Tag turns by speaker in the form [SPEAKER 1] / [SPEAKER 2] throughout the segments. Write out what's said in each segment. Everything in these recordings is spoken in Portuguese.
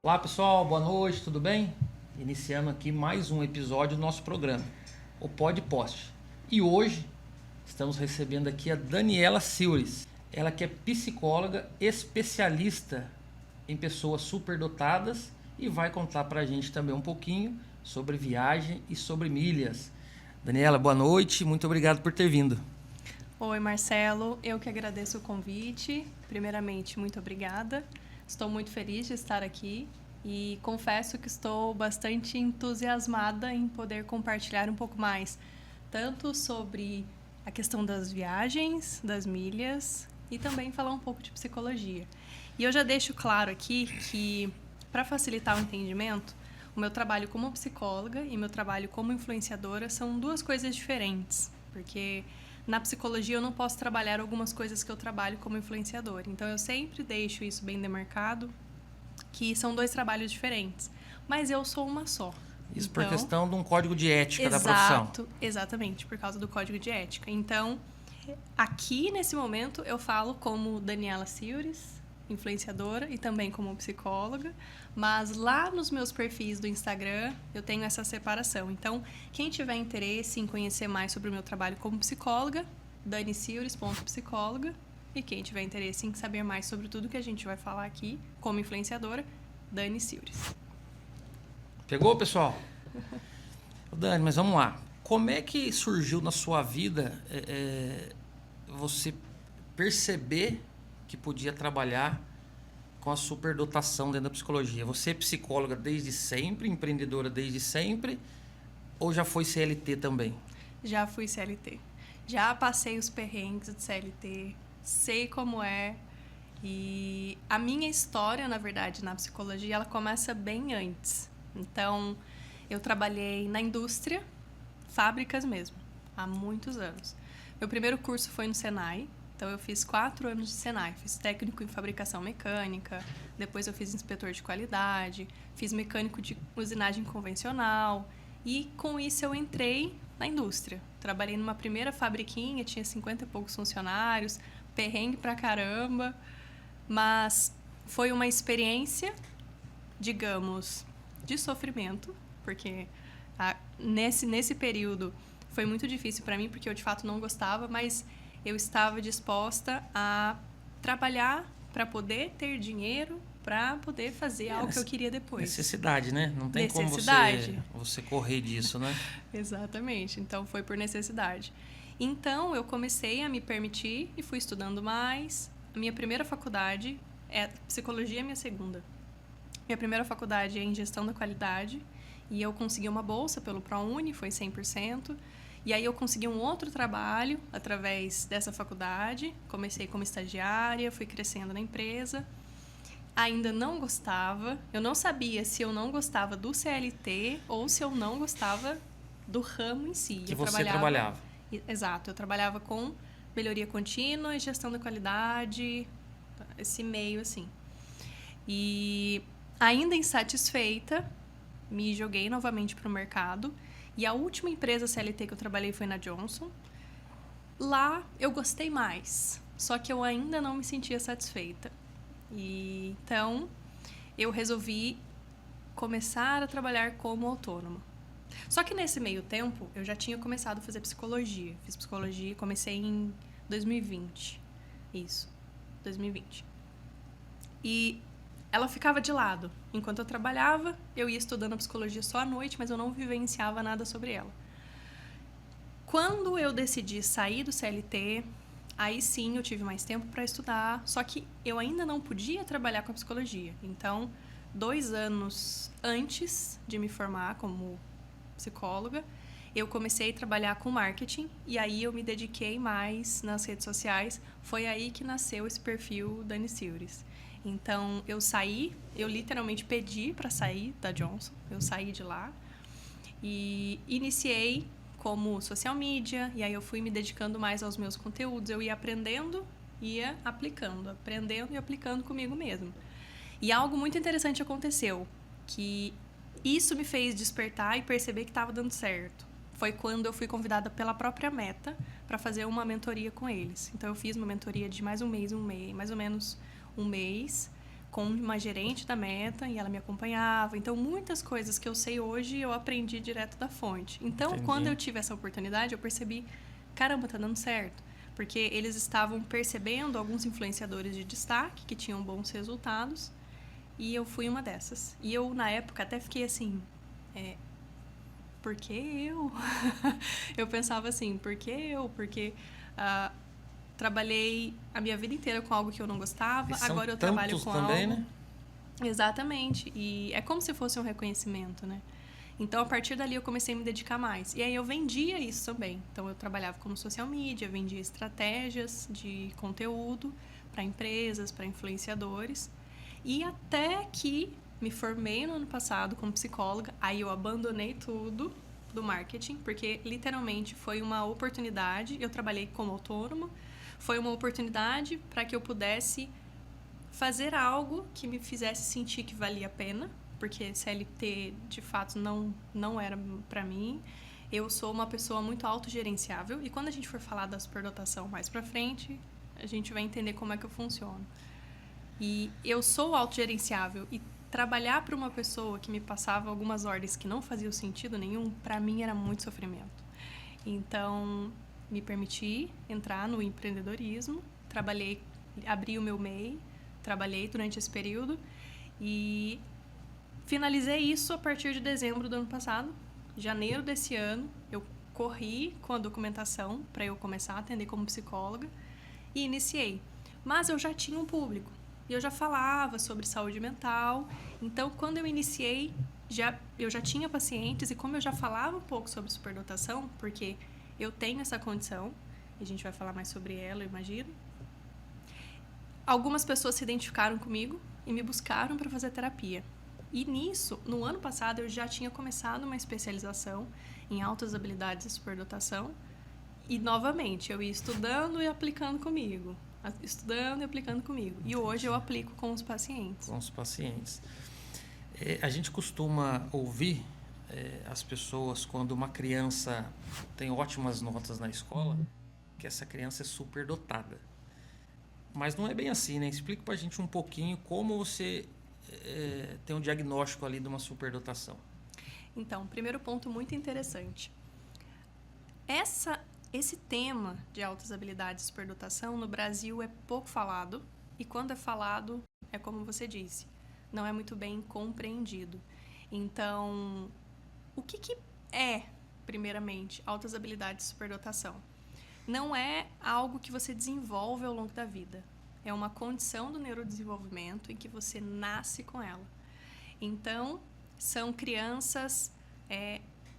[SPEAKER 1] Olá pessoal, boa noite, tudo bem? Iniciando aqui mais um episódio do nosso programa, o Pod Post. E hoje estamos recebendo aqui a Daniela Silves. Ela que é psicóloga especialista em pessoas superdotadas e vai contar pra gente também um pouquinho sobre viagem e sobre milhas. Daniela, boa noite, muito obrigado por ter vindo.
[SPEAKER 2] Oi, Marcelo, eu que agradeço o convite. Primeiramente, muito obrigada. Estou muito feliz de estar aqui e confesso que estou bastante entusiasmada em poder compartilhar um pouco mais, tanto sobre a questão das viagens, das milhas e também falar um pouco de psicologia. E eu já deixo claro aqui que, para facilitar o entendimento, o meu trabalho como psicóloga e meu trabalho como influenciadora são duas coisas diferentes, porque na psicologia eu não posso trabalhar algumas coisas que eu trabalho como influenciadora. Então eu sempre deixo isso bem demarcado, que são dois trabalhos diferentes. Mas eu sou uma só.
[SPEAKER 1] Isso
[SPEAKER 2] então,
[SPEAKER 1] por questão de um código de ética da profissão.
[SPEAKER 2] Exatamente, por causa do código de ética. Então, aqui nesse momento eu falo como Daniela Silves, influenciadora e também como psicóloga, mas lá nos meus perfis do Instagram eu tenho essa separação. Então, quem tiver interesse em conhecer mais sobre o meu trabalho como psicóloga, danisilves.psicóloga, e quem tiver interesse em saber mais sobre tudo que a gente vai falar aqui como influenciadora, Dani Silves.
[SPEAKER 1] Pegou, pessoal? Dani, mas vamos lá. Como é que surgiu na sua vida você perceber que podia trabalhar com a superdotação dentro da psicologia? Você é psicóloga desde sempre, empreendedora desde sempre, ou já foi CLT também?
[SPEAKER 2] Já fui CLT. Já passei os perrengues de CLT, sei como é. E a minha história, na verdade, na psicologia, ela começa bem antes. Então, eu trabalhei na indústria, fábricas mesmo, há muitos anos. Meu primeiro curso foi no Senai. Então, eu fiz 4 anos de Senai. Fiz técnico em fabricação mecânica, depois eu fiz inspetor de qualidade, fiz mecânico de usinagem convencional e, com isso, eu entrei na indústria. Trabalhei numa primeira fabriquinha, tinha 50 e poucos funcionários, perrengue pra caramba, mas foi uma experiência, digamos, de sofrimento, porque nesse período foi muito difícil para mim, porque eu, de fato, não gostava, mas eu estava disposta a trabalhar para poder ter dinheiro, para poder fazer algo que eu queria depois.
[SPEAKER 1] Necessidade, né? Não tem como você correr disso, né?
[SPEAKER 2] Exatamente. Então, foi por necessidade. Então, eu comecei a me permitir e fui estudando mais. A minha primeira faculdade psicologia, é minha segunda. Minha primeira faculdade é em gestão da qualidade e eu consegui uma bolsa pelo ProUni, foi 100%. E aí eu consegui um outro trabalho através dessa faculdade. Comecei como estagiária, fui crescendo na empresa. Ainda não gostava. Eu não sabia se eu não gostava do CLT ou se eu não gostava do ramo em si.
[SPEAKER 1] Que você trabalhava.
[SPEAKER 2] Exato. Eu trabalhava com melhoria contínua e gestão da qualidade, esse meio assim. E ainda insatisfeita, me joguei novamente para o mercado. E a última empresa CLT que eu trabalhei foi na Johnson. Lá eu gostei mais, só que eu ainda não me sentia satisfeita. E então eu resolvi começar a trabalhar como autônoma. Só que nesse meio tempo eu já tinha começado a fazer psicologia. Fiz psicologia, comecei em 2020. Isso, 2020. E ela ficava de lado. Enquanto eu trabalhava, eu ia estudando a psicologia só à noite, mas eu não vivenciava nada sobre ela. Quando eu decidi sair do CLT, aí sim eu tive mais tempo para estudar, só que eu ainda não podia trabalhar com a psicologia. Então, 2 anos antes de me formar como psicóloga, eu comecei a trabalhar com marketing e aí eu me dediquei mais nas redes sociais. Foi aí que nasceu esse perfil Dani Silves. Então, eu literalmente pedi para sair da Johnson, eu saí de lá e iniciei como social media, e aí eu fui me dedicando mais aos meus conteúdos, eu ia aprendendo, ia aplicando, aprendendo e aplicando comigo mesmo. E algo muito interessante aconteceu, que isso me fez despertar e perceber que estava dando certo. Foi quando eu fui convidada pela própria Meta para fazer uma mentoria com eles. Então, eu fiz uma mentoria de mais ou menos um mês, com uma gerente da Meta e ela me acompanhava. Então, muitas coisas que eu sei hoje eu aprendi direto da fonte. Então,
[SPEAKER 1] Entendi.
[SPEAKER 2] quando eu tive essa oportunidade, eu percebi, caramba, tá dando certo. Porque eles estavam percebendo alguns influenciadores de destaque que tinham bons resultados e eu fui uma dessas. E eu, na época, até fiquei assim, por que eu? Eu pensava assim, por que eu? Porque trabalhei a minha vida inteira com algo que eu não gostava, agora eu trabalho com
[SPEAKER 1] também,
[SPEAKER 2] algo...
[SPEAKER 1] né?
[SPEAKER 2] Exatamente. E é como se fosse um reconhecimento, né? Então, a partir dali, eu comecei a me dedicar mais. E aí, eu vendia isso também. Então, eu trabalhava como social media, vendia estratégias de conteúdo para empresas, para influenciadores. E até que me formei no ano passado como psicóloga, aí eu abandonei tudo do marketing, porque literalmente foi uma oportunidade. Eu trabalhei como autônoma, foi uma oportunidade para que eu pudesse fazer algo que me fizesse sentir que valia a pena, porque CLT de fato não era para mim. Eu sou uma pessoa muito autogerenciável e quando a gente for falar da superdotação mais para frente, a gente vai entender como é que eu funciono. E eu sou autogerenciável e trabalhar para uma pessoa que me passava algumas ordens que não faziam sentido nenhum, para mim era muito sofrimento. Então, me permiti entrar no empreendedorismo, trabalhei, abri o meu MEI, trabalhei durante esse período e finalizei isso a partir de dezembro do ano passado. Janeiro desse ano, eu corri com a documentação para eu começar a atender como psicóloga e iniciei. Mas eu já tinha um público. E eu já falava sobre saúde mental. Então, quando eu iniciei, eu já tinha pacientes. E como eu já falava um pouco sobre superdotação, porque eu tenho essa condição, e a gente vai falar mais sobre ela, eu imagino. Algumas pessoas se identificaram comigo e me buscaram para fazer terapia. E nisso, no ano passado, eu já tinha começado uma especialização em altas habilidades e superdotação. E, novamente, eu ia estudando e aplicando comigo. Estudando e aplicando comigo. E hoje eu aplico com os pacientes.
[SPEAKER 1] Com os pacientes. A gente costuma ouvir as pessoas quando uma criança tem ótimas notas na escola, que essa criança é superdotada. Mas não é bem assim, né? Explica pra gente um pouquinho como você tem um diagnóstico ali de uma superdotação.
[SPEAKER 2] Então, primeiro ponto muito interessante. Esse tema de altas habilidades e superdotação no Brasil é pouco falado. E quando é falado, é como você disse, não é muito bem compreendido. Então, o que é, primeiramente, altas habilidades e superdotação? Não é algo que você desenvolve ao longo da vida. É uma condição do neurodesenvolvimento em que você nasce com ela. Então, são crianças...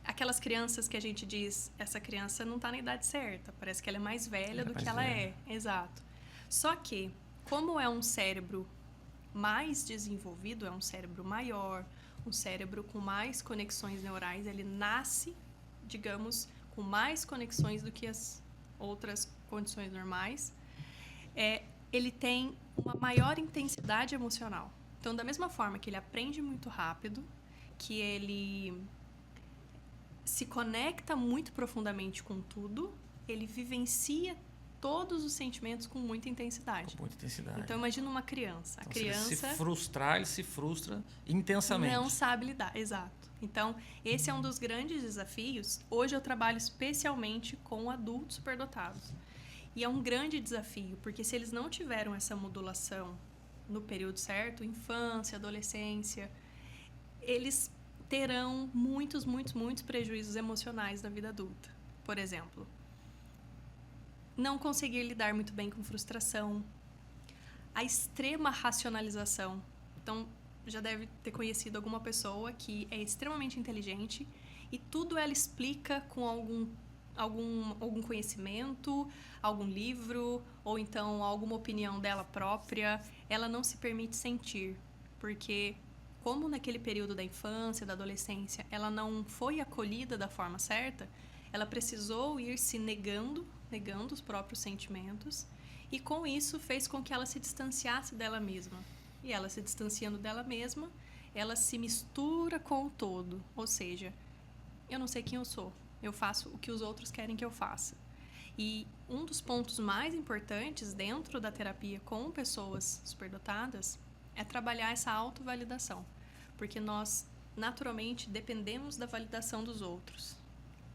[SPEAKER 2] aquelas crianças que a gente diz, essa criança não está na idade certa, parece que ela é mais velha do que ela é. Exato. Só que, como é um cérebro mais desenvolvido, é um cérebro maior, um cérebro com mais conexões neurais, ele nasce, digamos, com mais conexões do que as outras condições normais, ele tem uma maior intensidade emocional. Então, da mesma forma que ele aprende muito rápido, que ele se conecta muito profundamente com tudo, ele vivencia todos os sentimentos com muita intensidade.
[SPEAKER 1] Com muita intensidade.
[SPEAKER 2] Então, imagina uma criança.
[SPEAKER 1] Então,
[SPEAKER 2] a criança...
[SPEAKER 1] Se frustrar, ele se frustra intensamente.
[SPEAKER 2] Não sabe lidar, exato. Então, esse é um dos grandes desafios. Hoje eu trabalho especialmente com adultos superdotados. E é um grande desafio, porque se eles não tiveram essa modulação no período certo, infância, adolescência, eles terão muitos prejuízos emocionais na vida adulta. Por exemplo, não conseguir lidar muito bem com frustração, a extrema racionalização. Então, já deve ter conhecido alguma pessoa que é extremamente inteligente e tudo ela explica com algum conhecimento, algum livro, ou então alguma opinião dela própria. Ela não se permite sentir, porque como naquele período da infância, da adolescência, ela não foi acolhida da forma certa, ela precisou ir se negando os próprios sentimentos, e com isso fez com que ela se distanciasse dela mesma. E ela se distanciando dela mesma, ela se mistura com o todo. Ou seja, eu não sei quem eu sou, eu faço o que os outros querem que eu faça. E um dos pontos mais importantes dentro da terapia com pessoas superdotadas é trabalhar essa autovalidação. Porque nós, naturalmente, dependemos da validação dos outros.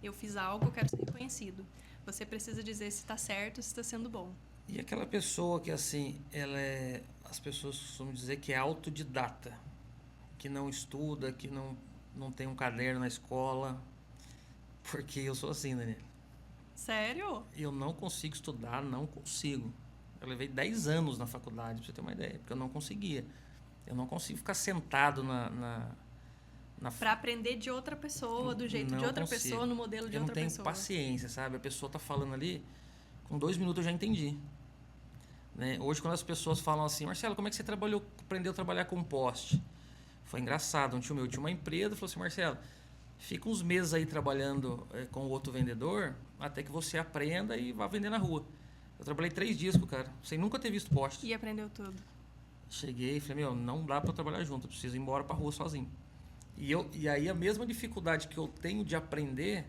[SPEAKER 2] Eu fiz algo, eu quero ser reconhecido. Você precisa dizer se está certo, se está sendo bom.
[SPEAKER 1] E aquela pessoa que, assim, as pessoas costumam dizer que é autodidata, que não estuda, que não tem um caderno na escola, porque eu sou assim, Daniela.
[SPEAKER 2] Sério?
[SPEAKER 1] Eu não consigo estudar, não consigo. Eu levei 10 anos na faculdade, pra você ter uma ideia, porque eu não conseguia. Eu não consigo ficar sentado
[SPEAKER 2] Para aprender de outra pessoa, do jeito de outra pessoa, no modelo de outra pessoa.
[SPEAKER 1] Eu não tenho paciência, sabe? A pessoa tá falando ali, com 2 minutos eu já entendi. Né? Hoje, quando as pessoas falam assim, Marcelo, como é que você aprendeu a trabalhar com poste? Foi engraçado. Um tio meu tinha uma empresa, falou assim, Marcelo, fica uns meses aí trabalhando com o outro vendedor, até que você aprenda e vá vender na rua. Eu trabalhei 3 dias com o cara, sem nunca ter visto poste.
[SPEAKER 2] E aprendeu tudo.
[SPEAKER 1] Cheguei e falei, não dá para trabalhar junto, eu preciso ir embora para rua sozinho. E aí a mesma dificuldade que eu tenho de aprender,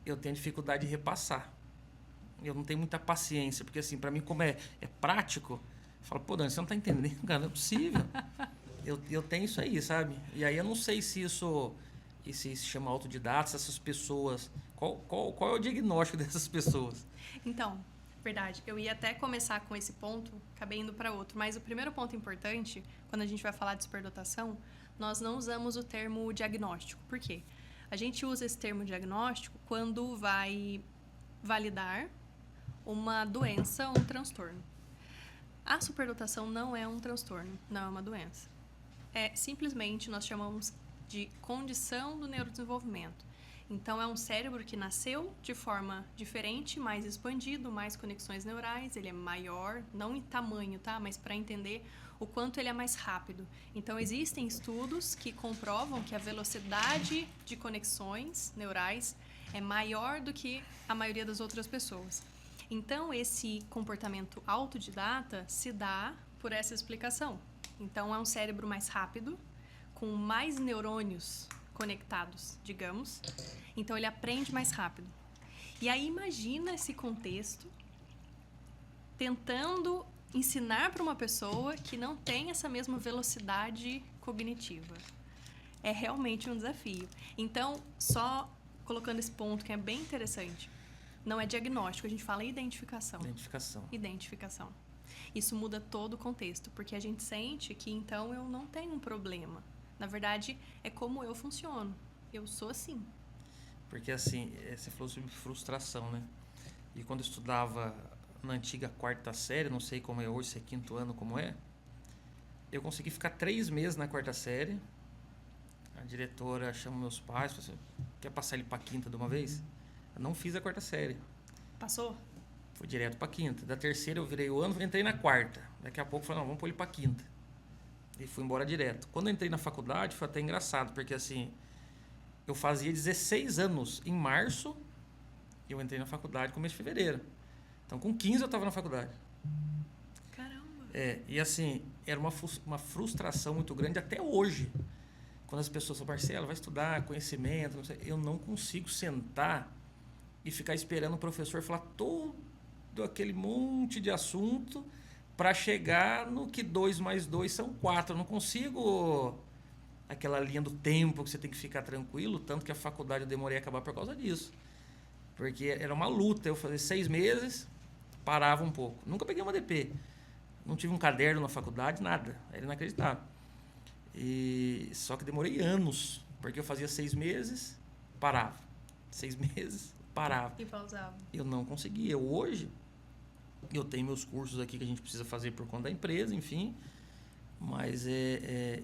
[SPEAKER 1] eu tenho dificuldade de repassar. Eu não tenho muita paciência, porque assim, para mim como é prático, eu falo, pô, Dani, você não tá entendendo, cara, não é possível. eu tenho isso aí, sabe? E aí eu não sei se isso se chama autodidata, se essas pessoas... Qual é o diagnóstico dessas pessoas?
[SPEAKER 2] Então, verdade, eu ia até começar com esse ponto, acabei indo para outro, mas o primeiro ponto importante, quando a gente vai falar de superdotação, nós não usamos o termo diagnóstico. Por quê? A gente usa esse termo diagnóstico quando vai validar uma doença ou um transtorno. A superdotação não é um transtorno, não é uma doença. Simplesmente nós chamamos de condição do neurodesenvolvimento. Então, é um cérebro que nasceu de forma diferente, mais expandido, mais conexões neurais, ele é maior, não em tamanho, tá? Mas para entender o quanto ele é mais rápido. Então, existem estudos que comprovam que a velocidade de conexões neurais é maior do que a maioria das outras pessoas. Então, esse comportamento autodidata se dá por essa explicação. Então, é um cérebro mais rápido, com mais neurônios conectados, digamos. Então, ele aprende mais rápido. E aí, imagina esse contexto tentando ensinar para uma pessoa que não tem essa mesma velocidade cognitiva. É realmente um desafio. Então, só colocando esse ponto que é bem interessante, não é diagnóstico, a gente fala identificação. Identificação. Isso muda todo o contexto, porque a gente sente que, então, eu não tenho um problema. Na verdade, é como eu funciono. Eu sou assim.
[SPEAKER 1] Porque, assim, você falou sobre frustração, né? E quando eu estudava na antiga 4ª série, não sei como é hoje, se é 5º ano, como é, eu consegui ficar 3 meses na 4ª série. A diretora chama meus pais, falou assim, quer passar ele para 5ª de uma vez? Eu não fiz a 4ª série.
[SPEAKER 2] Passou?
[SPEAKER 1] Fui direto para 5ª. Da 3ª eu virei o ano, entrei na 4ª. Daqui a pouco eu falei, não, vamos pôr ele para 5ª. E fui embora direto. Quando eu entrei na faculdade, foi até engraçado, porque assim, eu fazia 16 anos em março, e eu entrei na faculdade no começo de fevereiro. Então, com 15 eu estava na faculdade.
[SPEAKER 2] Caramba!
[SPEAKER 1] E assim, era uma frustração muito grande até hoje. Quando as pessoas falam, Marcelo, vai estudar conhecimento, não sei, eu não consigo sentar e ficar esperando o professor falar todo aquele monte de assunto para chegar no que 2 mais 2 são 4. Eu não consigo aquela linha do tempo que você tem que ficar tranquilo, tanto que a faculdade eu demorei a acabar por causa disso. Porque era uma luta, eu fazia 6 meses, parava um pouco. Nunca peguei uma DP. Não tive um caderno na faculdade, nada. Era inacreditável. Só que demorei anos, porque eu fazia 6 meses, parava. 6 meses, parava.
[SPEAKER 2] E pausava.
[SPEAKER 1] Eu não conseguia. Hoje, eu tenho meus cursos aqui que a gente precisa fazer por conta da empresa, enfim. Mas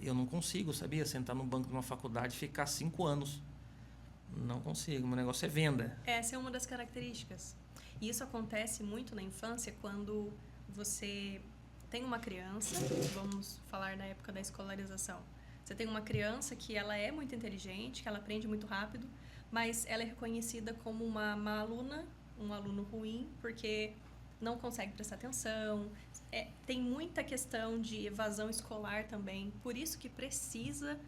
[SPEAKER 1] eu não consigo, sabia? Sentar no banco de uma faculdade e ficar 5 anos. Não consigo. Meu negócio é venda.
[SPEAKER 2] Essa é uma das características. E isso acontece muito na infância quando você tem uma criança, vamos falar da época da escolarização. Você tem uma criança que ela é muito inteligente, que ela aprende muito rápido, mas ela é reconhecida como uma má aluna, um aluno ruim, porque não consegue prestar atenção. Tem muita questão de evasão escolar também, por isso que precisa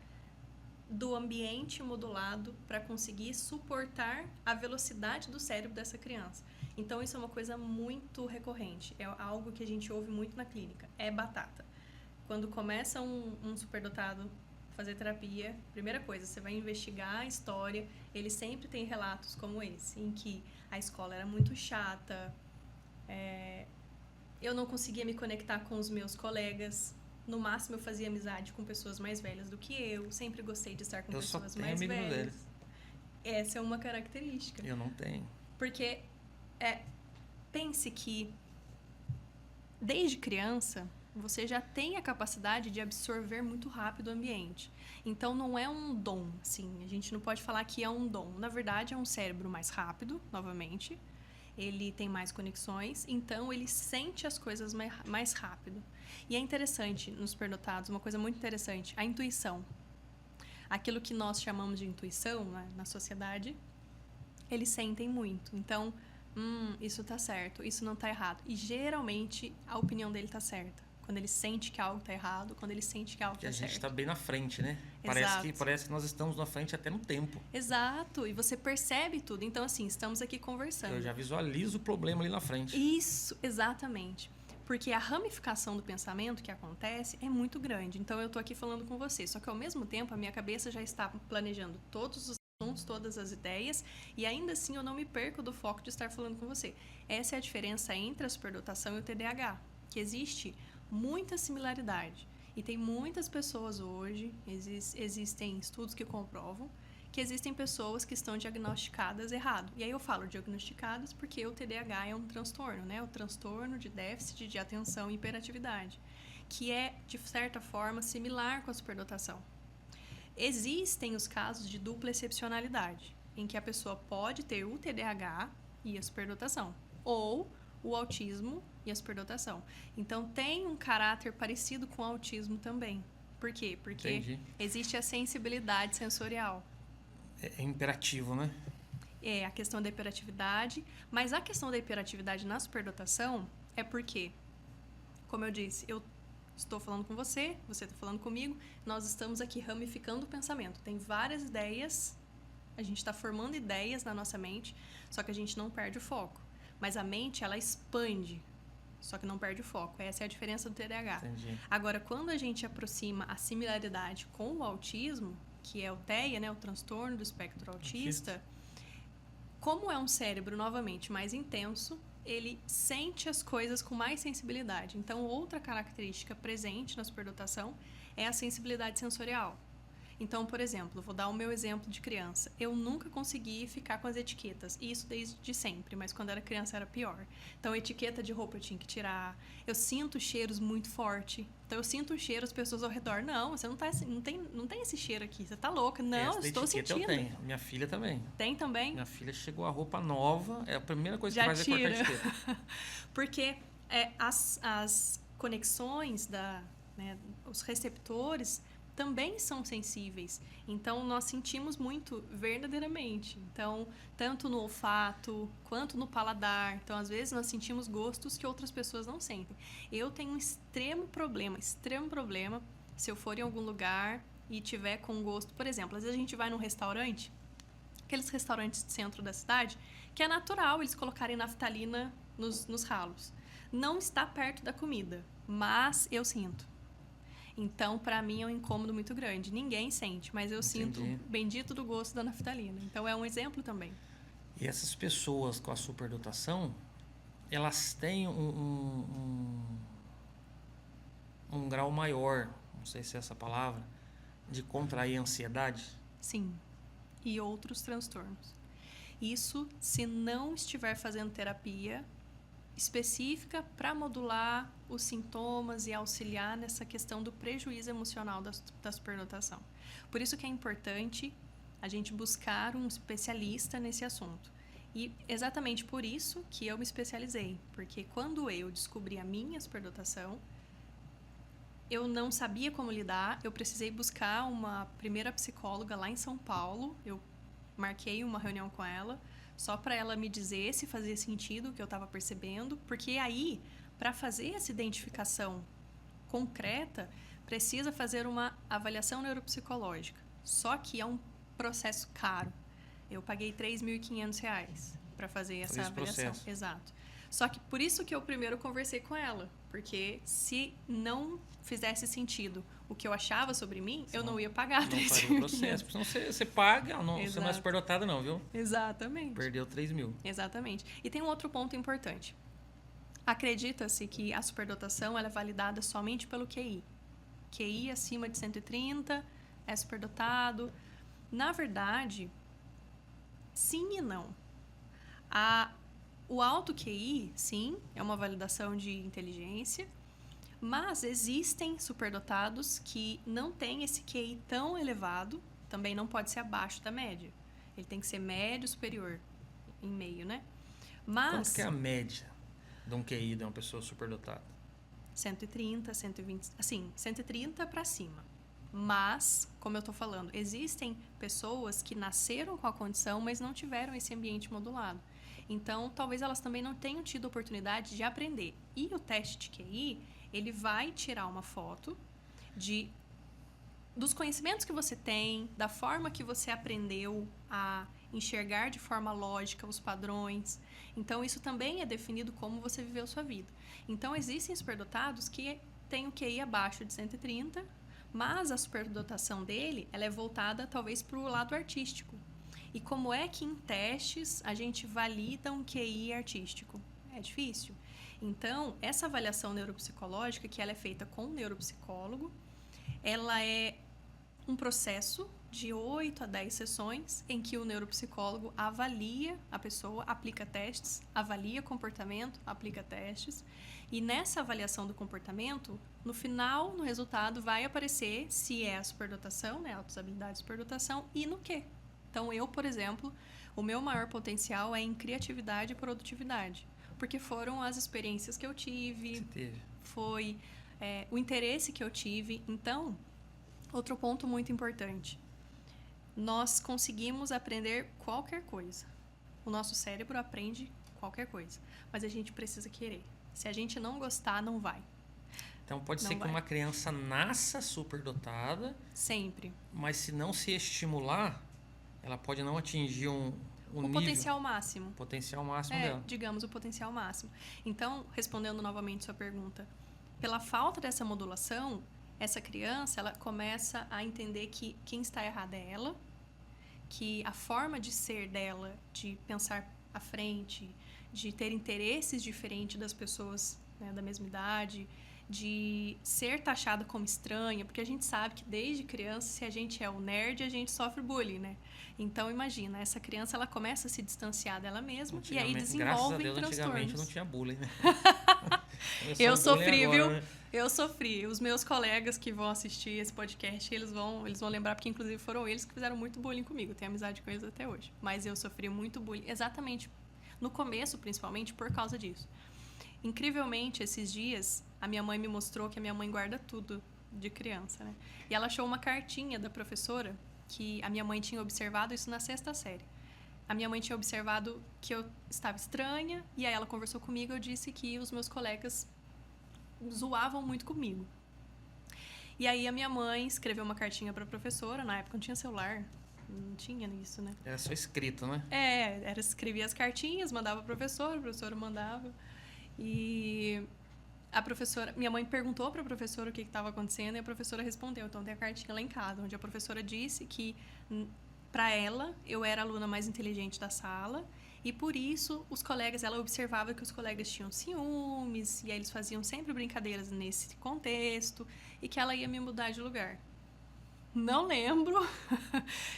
[SPEAKER 2] do ambiente modulado para conseguir suportar a velocidade do cérebro dessa criança. Então, isso é uma coisa muito recorrente. É algo que a gente ouve muito na clínica. É batata. quando começa um superdotado fazer terapia, primeira coisa, você vai investigar a história. Ele sempre tem relatos como esse, em que a escola era muito chata, eu não conseguia me conectar com os meus colegas. No máximo, eu fazia amizade com pessoas mais velhas do que eu. Sempre gostei de estar com pessoas mais velhas. Eu só tenho amigo deles. Essa é uma característica.
[SPEAKER 1] Eu não tenho.
[SPEAKER 2] Porque pense que desde criança você já tem a capacidade de absorver muito rápido o ambiente. Então não é um dom, assim, a gente não pode falar que é um dom. Na verdade é um cérebro mais rápido, novamente. Ele tem mais conexões, então ele sente as coisas mais rápido. E é interessante nos superdotados, uma coisa muito interessante, a intuição. Aquilo que nós chamamos de intuição, né, na sociedade, eles sentem muito. Então, isso tá certo, isso não tá errado. E geralmente a opinião dele tá certa. Quando ele sente que algo tá errado, quando ele sente que algo tá certo.
[SPEAKER 1] E a gente tá bem na frente, né?
[SPEAKER 2] Exato.
[SPEAKER 1] Parece que nós estamos na frente até no tempo.
[SPEAKER 2] Exato. E você percebe tudo. Então, assim, estamos aqui conversando.
[SPEAKER 1] Eu já visualizo o problema ali na frente.
[SPEAKER 2] Isso, exatamente. Porque a ramificação do pensamento que acontece é muito grande. Então, eu tô aqui falando com você. Só que, ao mesmo tempo, a minha cabeça já está planejando todos os assuntos, todas as ideias. E, ainda assim, eu não me perco do foco de estar falando com você. Essa é a diferença entre a superdotação e o TDAH. Que existe muita similaridade. E tem muitas pessoas hoje, existem estudos que comprovam, que existem pessoas que estão diagnosticadas errado. E aí eu falo diagnosticadas porque o TDAH é um transtorno, né? O transtorno de déficit de atenção e hiperatividade, que é, de certa forma, similar com a superdotação. Existem os casos de dupla excepcionalidade, em que a pessoa pode ter o TDAH e a superdotação, ou o autismo e a superdotação. Então, tem um caráter parecido com o autismo também. Por quê? Porque
[SPEAKER 1] Entendi.
[SPEAKER 2] Existe a sensibilidade sensorial.
[SPEAKER 1] É imperativo, né?
[SPEAKER 2] É a questão da hiperatividade. Mas a questão da hiperatividade na superdotação é porque, como eu disse, eu estou falando com você está falando comigo, nós estamos aqui ramificando o pensamento. Tem várias ideias, a gente está formando ideias na nossa mente, só que a gente não perde o foco. Mas a mente, ela expande, só que não perde o foco. Essa é a diferença do TDAH.
[SPEAKER 1] Entendi.
[SPEAKER 2] Agora, quando a gente aproxima a similaridade com o autismo, que é o TEA, né, o transtorno do espectro autista, como é um cérebro, novamente, mais intenso, ele sente as coisas com mais sensibilidade. Então, outra característica presente na superdotação é a sensibilidade sensorial. Então, por exemplo, vou dar o meu exemplo de criança. Eu nunca consegui ficar com as etiquetas. Isso desde sempre, mas quando era criança era pior. Então, etiqueta de roupa eu tinha que tirar. Eu sinto cheiros muito forte. Então, eu sinto o cheiro, as pessoas ao redor. Não, você não tem esse cheiro aqui. Você tá louca. Não, eu estou sentindo.
[SPEAKER 1] Eu tenho. Minha filha também.
[SPEAKER 2] Tem também?
[SPEAKER 1] Minha filha chegou a roupa nova. É a primeira coisa
[SPEAKER 2] Já
[SPEAKER 1] que faz
[SPEAKER 2] tira.
[SPEAKER 1] É cortar a etiqueta.
[SPEAKER 2] Porque as conexões, os receptores também são sensíveis. Então, nós sentimos muito verdadeiramente. Então, tanto no olfato quanto no paladar. Então, às vezes, nós sentimos gostos que outras pessoas não sentem. Eu tenho um extremo problema, se eu for em algum lugar e tiver com gosto. Por exemplo, às vezes a gente vai num restaurante, aqueles restaurantes de centro da cidade, que é natural eles colocarem naftalina nos ralos. Não está perto da comida, mas eu sinto. Então, para mim, é um incômodo muito grande. Ninguém sente, mas eu sinto o bendito do gosto da naftalina. Então, é um exemplo também.
[SPEAKER 1] E essas pessoas com a superdotação, elas têm um grau maior, não sei se é essa palavra, de contrair ansiedade?
[SPEAKER 2] Sim. E outros transtornos. Isso se não estiver fazendo terapia específica para modular os sintomas e auxiliar nessa questão do prejuízo emocional da superdotação. Por isso que é importante a gente buscar um especialista nesse assunto. E exatamente por isso que eu me especializei, porque quando eu descobri a minha superdotação, eu não sabia como lidar, eu precisei buscar uma primeira psicóloga lá em São Paulo, eu marquei uma reunião com ela, só para ela me dizer se fazia sentido o que eu estava percebendo, porque aí, para fazer essa identificação concreta, precisa fazer uma avaliação neuropsicológica. Só que é um processo caro. Eu paguei R$ 3.500 para fazer essa avaliação.
[SPEAKER 1] Processo.
[SPEAKER 2] Exato. Só que por isso que eu primeiro conversei com ela. Porque se não fizesse sentido o que eu achava sobre mim, eu não ia pagar
[SPEAKER 1] Não
[SPEAKER 2] 3
[SPEAKER 1] faria o
[SPEAKER 2] mil.
[SPEAKER 1] processo. Porque senão você paga, não, você não é
[SPEAKER 2] Exato.
[SPEAKER 1] superdotada não, viu?
[SPEAKER 2] Exatamente.
[SPEAKER 1] Perdeu 3 mil.
[SPEAKER 2] Exatamente. E tem um outro ponto importante. Acredita-se que a superdotação ela é validada somente pelo QI. QI acima de 130 é superdotado. Na verdade, sim e não. O alto QI, sim, é uma validação de inteligência, mas existem superdotados que não têm esse QI tão elevado, também não pode ser abaixo da média. Ele tem que ser médio superior, em meio, né? Mas
[SPEAKER 1] Quanto que é a média de um QI de uma pessoa superdotada?
[SPEAKER 2] 130, 120, assim, 130 para cima. Mas, como eu tô falando, existem pessoas que nasceram com a condição, mas não tiveram esse ambiente modulado. Então, talvez elas também não tenham tido oportunidade de aprender. E o teste de QI, ele vai tirar uma foto dos conhecimentos que você tem, da forma que você aprendeu a enxergar de forma lógica os padrões. Então, isso também é definido como você viveu sua vida. Então, existem superdotados que têm o QI abaixo de 130, mas a superdotação dele ela é voltada talvez para o lado artístico. E como é que em testes a gente valida um QI artístico? É difícil. Então, essa avaliação neuropsicológica, que ela é feita com um neuropsicólogo, ela é um processo de 8 a 10 sessões em que o neuropsicólogo avalia a pessoa, aplica testes, avalia comportamento, aplica testes. E nessa avaliação do comportamento, no final, no resultado, vai aparecer se é a superdotação, né, a autossabilidade de superdotação, e no quê. Então, eu, por exemplo, o meu maior potencial é em criatividade e produtividade. Porque foram as experiências que eu tive,
[SPEAKER 1] Você teve.
[SPEAKER 2] foi o interesse que eu tive. Então, outro ponto muito importante. Nós conseguimos aprender qualquer coisa. O nosso cérebro aprende qualquer coisa. Mas a gente precisa querer. Se a gente não gostar, não vai.
[SPEAKER 1] Então pode
[SPEAKER 2] Não
[SPEAKER 1] ser que
[SPEAKER 2] vai.
[SPEAKER 1] uma criança nasça superdotada,
[SPEAKER 2] Sempre.
[SPEAKER 1] mas se não se estimular, ela pode não atingir um
[SPEAKER 2] O
[SPEAKER 1] nível,
[SPEAKER 2] potencial máximo.
[SPEAKER 1] potencial máximo dela.
[SPEAKER 2] Digamos, o potencial máximo. Então, respondendo novamente sua pergunta, pela falta dessa modulação, essa criança ela começa a entender que quem está errado é ela, que a forma de ser dela, de pensar à frente, de ter interesses diferentes das pessoas, né, da mesma idade, de ser taxada como estranha, porque a gente sabe que desde criança, se a gente é o nerd, a gente sofre bullying, né? Então, imagina, essa criança ela começa a se distanciar dela mesma e aí
[SPEAKER 1] Graças a
[SPEAKER 2] desenvolve
[SPEAKER 1] Deus, antigamente
[SPEAKER 2] transtornos.
[SPEAKER 1] não tinha bullying, né?
[SPEAKER 2] Eu sofri,
[SPEAKER 1] agora,
[SPEAKER 2] viu?
[SPEAKER 1] né?
[SPEAKER 2] Eu sofri. Os meus colegas que vão assistir esse podcast, eles vão lembrar, porque inclusive foram eles que fizeram muito bullying comigo. Tenho amizade com eles até hoje. Mas eu sofri muito bullying, exatamente no começo, principalmente, por causa disso. Incrivelmente, esses dias, a minha mãe me mostrou que a minha mãe guarda tudo de criança, né? E ela achou uma cartinha da professora que a minha mãe tinha observado isso na 6ª série. A minha mãe tinha observado que eu estava estranha e aí ela conversou comigo e eu disse que os meus colegas zoavam muito comigo. E aí a minha mãe escreveu uma cartinha para a professora, na época não tinha celular, não tinha isso, né?
[SPEAKER 1] Era só escrito, né?
[SPEAKER 2] Escrevia as cartinhas, mandava para a professora mandava. E a professora, minha mãe perguntou para a professora o que estava acontecendo e a professora respondeu. Então tem a cartinha lá em casa, onde a professora disse que para ela eu era a aluna mais inteligente da sala e por isso os colegas, ela observava que os colegas tinham ciúmes e aí eles faziam sempre brincadeiras nesse contexto e que ela ia me mudar de lugar. Não lembro,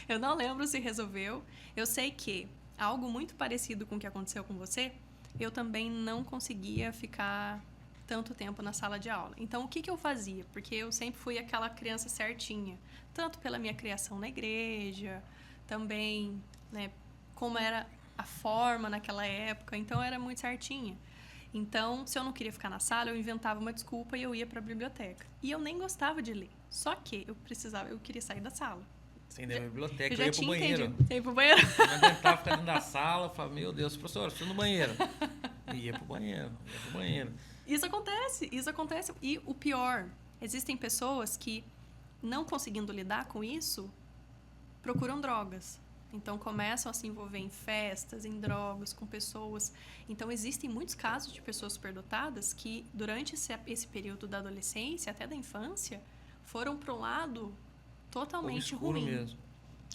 [SPEAKER 2] eu não lembro se resolveu. Eu sei que algo muito parecido com o que aconteceu com você, eu também não conseguia ficar tanto tempo na sala de aula. Então, o que eu fazia? Porque eu sempre fui aquela criança certinha, tanto pela minha criação na igreja, também, né, como era a forma naquela época, então eu era muito certinha. Então, se eu não queria ficar na sala, eu inventava uma desculpa e eu ia para a biblioteca. E eu nem gostava de ler, só que eu queria sair da sala.
[SPEAKER 1] Você ainda ia na biblioteca,
[SPEAKER 2] Eu
[SPEAKER 1] eu
[SPEAKER 2] já
[SPEAKER 1] ia pro
[SPEAKER 2] tinha
[SPEAKER 1] banheiro.
[SPEAKER 2] entendido. Eu ia pro banheiro.
[SPEAKER 1] Eu não aguentava ficar dentro da sala, eu falava, meu Deus, professor, estou no banheiro. Ia pro banheiro.
[SPEAKER 2] Isso acontece. E o pior, existem pessoas que, não conseguindo lidar com isso, procuram drogas. Então começam a se envolver em festas, em drogas, com pessoas. Então existem muitos casos de pessoas superdotadas que durante esse período da adolescência, até da infância, foram para um lado totalmente
[SPEAKER 1] obscuro
[SPEAKER 2] ruim.
[SPEAKER 1] mesmo.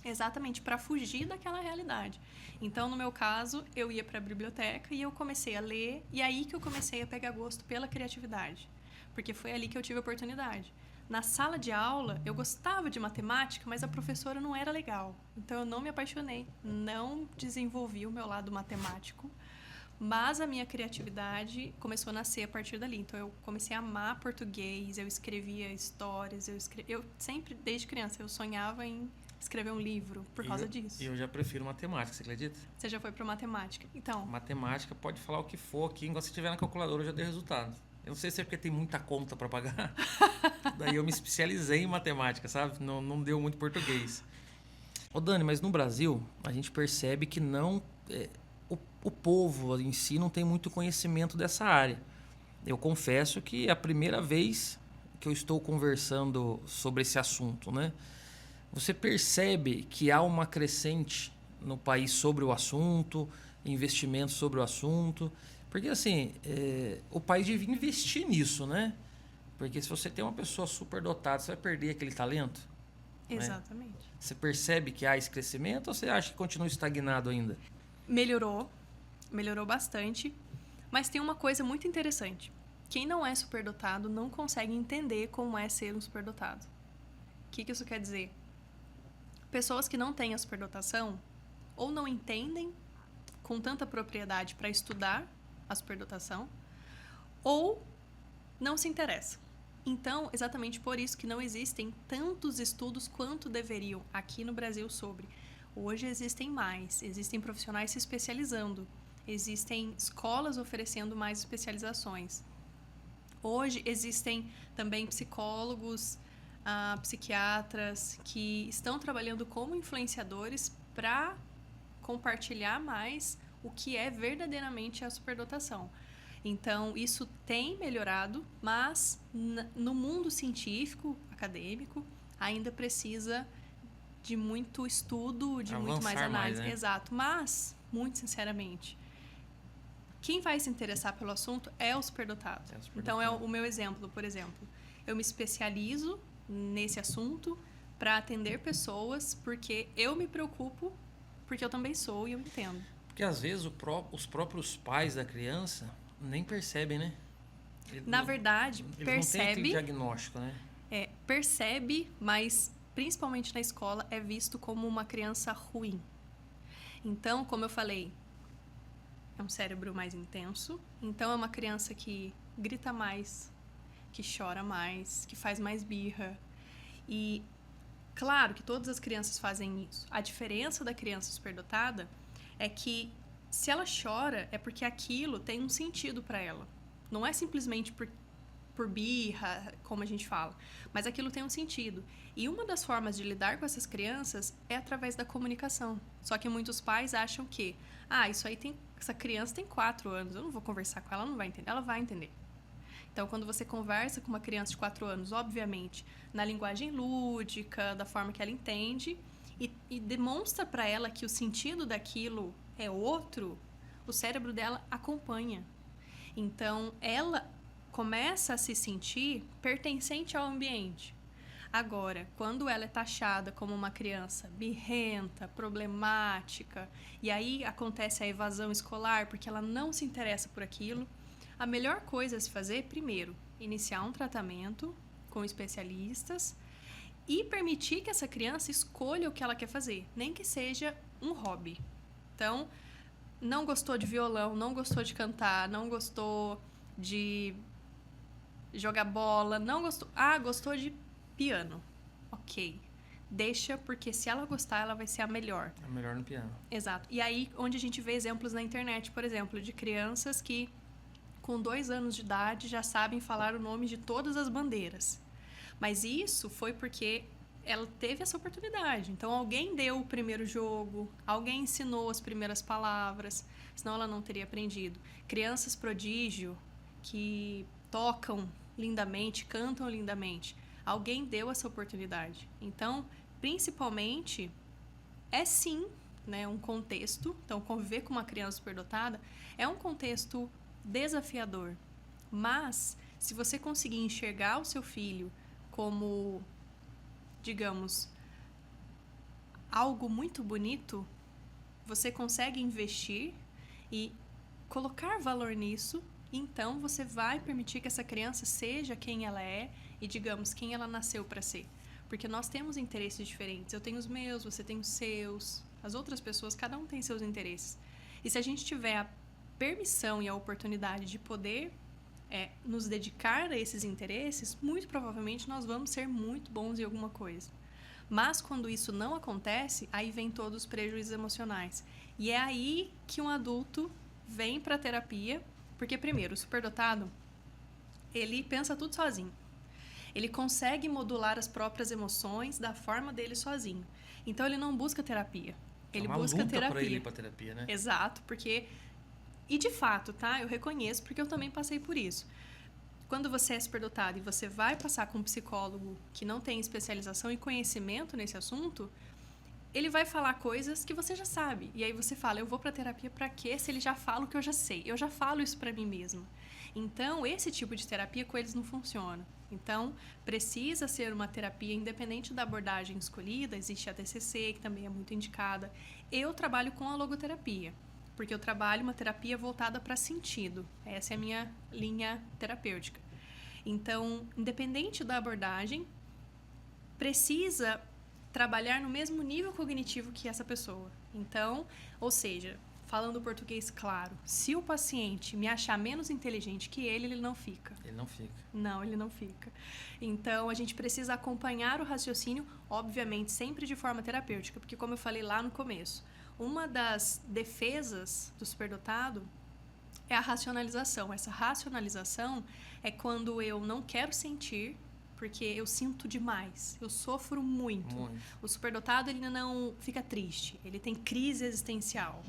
[SPEAKER 2] Exatamente, para fugir daquela realidade. Então, no meu caso, eu ia para a biblioteca e eu comecei a ler, e aí que eu comecei a pegar gosto pela criatividade, porque foi ali que eu tive a oportunidade. Na sala de aula, eu gostava de matemática, mas a professora não era legal. Então, eu não me apaixonei, não desenvolvi o meu lado matemático, mas a minha criatividade começou a nascer a partir dali. Então, eu comecei a amar português, eu escrevia histórias, eu sempre, desde criança, eu sonhava em escrever um livro por causa disso.
[SPEAKER 1] E eu já prefiro matemática, você acredita?
[SPEAKER 2] Você já foi para matemática. Então,
[SPEAKER 1] Matemática, pode falar o que for aqui, enquanto você estiver na calculadora, eu já dei resultado. Eu não sei se é porque tem muita conta para pagar. Daí eu me especializei em matemática, sabe? Não deu muito português. Ô Dani, mas no Brasil, a gente percebe que não... o povo em si não tem muito conhecimento dessa área. Eu confesso que é a primeira vez que eu estou conversando sobre esse assunto, né? Você percebe que há uma crescente no país sobre o assunto, investimentos sobre o assunto... Porque, assim, o país devia investir nisso, né? Porque se você tem uma pessoa superdotada, você vai perder aquele talento?
[SPEAKER 2] exatamente.
[SPEAKER 1] Né? Você percebe que há esse crescimento ou você acha que continua estagnado ainda?
[SPEAKER 2] Melhorou bastante, mas tem uma coisa muito interessante. Quem não é superdotado não consegue entender como é ser um superdotado. O que isso quer dizer? Pessoas que não têm a superdotação ou não entendem com tanta propriedade para estudar a superdotação, ou não se interessa. Então, exatamente por isso que não existem tantos estudos quanto deveriam aqui no Brasil sobre. Hoje existem mais, existem profissionais se especializando, existem escolas oferecendo mais especializações. Hoje existem também psicólogos, psiquiatras que estão trabalhando como influenciadores para compartilhar mais o que é verdadeiramente a superdotação. Então, isso tem melhorado, mas no mundo científico, acadêmico, ainda precisa de muito estudo, de muito mais análise.
[SPEAKER 1] Né?
[SPEAKER 2] Exato, mas, muito sinceramente, quem vai se interessar pelo assunto é o superdotado. Então, é o meu exemplo, por exemplo. Eu me especializo nesse assunto para atender pessoas porque eu me preocupo, porque eu também sou e eu entendo.
[SPEAKER 1] Porque às vezes os próprios pais da criança nem percebem, né?
[SPEAKER 2] Na verdade, percebe.
[SPEAKER 1] Não tem aquele diagnóstico, né?
[SPEAKER 2] Percebe, mas principalmente na escola é visto como uma criança ruim. Então, como eu falei, é um cérebro mais intenso. Então, é uma criança que grita mais, que chora mais, que faz mais birra. E claro que todas as crianças fazem isso. A diferença da criança superdotada é que se ela chora é porque aquilo tem um sentido para ela. Não é simplesmente por birra, como a gente fala, mas aquilo tem um sentido. E uma das formas de lidar com essas crianças é através da comunicação. Só que muitos pais acham que, essa criança tem 4 anos, eu não vou conversar com ela, ela não vai entender. Ela vai entender. Então, quando você conversa com uma criança de 4 anos, obviamente, na linguagem lúdica, da forma que ela entende, e demonstra para ela que o sentido daquilo é outro, o cérebro dela acompanha. Então, ela começa a se sentir pertencente ao ambiente. Agora, quando ela é taxada como uma criança birrenta, problemática, e aí acontece a evasão escolar porque ela não se interessa por aquilo, a melhor coisa a se fazer, primeiro, iniciar um tratamento com especialistas e permitir que essa criança escolha o que ela quer fazer, nem que seja um hobby. Então, não gostou de violão, não gostou de cantar, não gostou de jogar bola, não gostou... gostou de piano. Ok. Deixa, porque se ela gostar, ela vai ser a melhor.
[SPEAKER 1] A melhor no piano.
[SPEAKER 2] Exato. E aí, onde a gente vê exemplos na internet, por exemplo, de crianças que, com 2 anos de idade, já sabem falar o nome de todas as bandeiras. Mas isso foi porque ela teve essa oportunidade. Então, alguém deu o primeiro jogo, alguém ensinou as primeiras palavras, senão ela não teria aprendido. Crianças prodígio que tocam lindamente, cantam lindamente. Alguém deu essa oportunidade. Então, principalmente, é sim né, um contexto. Então, conviver com uma criança superdotada é um contexto desafiador. Mas, se você conseguir enxergar o seu filho como, digamos, algo muito bonito, você consegue investir e colocar valor nisso. Então, você vai permitir que essa criança seja quem ela é e, digamos, quem ela nasceu para ser. Porque nós temos interesses diferentes. Eu tenho os meus, você tem os seus. As outras pessoas, cada um tem seus interesses. E se a gente tiver a permissão e a oportunidade de poder nos dedicar a esses interesses, muito provavelmente nós vamos ser muito bons em alguma coisa. Mas quando isso não acontece, aí vem todos os prejuízos emocionais. E é aí que um adulto vem para a terapia, porque primeiro, o superdotado, ele pensa tudo sozinho. Ele consegue modular as próprias emoções da forma dele sozinho. Então ele não busca terapia. Ele busca terapia.
[SPEAKER 1] Para ele ir para terapia, né?
[SPEAKER 2] Exato, porque e de fato, tá? Eu reconheço porque eu também passei por isso. Quando você é superdotado e você vai passar com um psicólogo que não tem especialização e conhecimento nesse assunto, ele vai falar coisas que você já sabe. E aí você fala, eu vou pra terapia pra quê? Se ele já fala o que eu já sei. Eu já falo isso pra mim mesma. Então, esse tipo de terapia com eles não funciona. Então, precisa ser uma terapia independente da abordagem escolhida. Existe a TCC, que também é muito indicada. Eu trabalho com a logoterapia, porque eu trabalho uma terapia voltada para sentido. Essa é a minha linha terapêutica. Então, independente da abordagem, precisa trabalhar no mesmo nível cognitivo que essa pessoa. Então, ou seja, falando português claro, se o paciente me achar menos inteligente que ele não fica.
[SPEAKER 1] Ele não fica.
[SPEAKER 2] Não, ele não fica. Então, a gente precisa acompanhar o raciocínio, obviamente, sempre de forma terapêutica, porque como eu falei lá no começo, uma das defesas do superdotado é a racionalização. Essa racionalização é quando eu não quero sentir, porque eu sinto demais, eu sofro muito. O superdotado, ele não fica triste, ele tem crise existencial,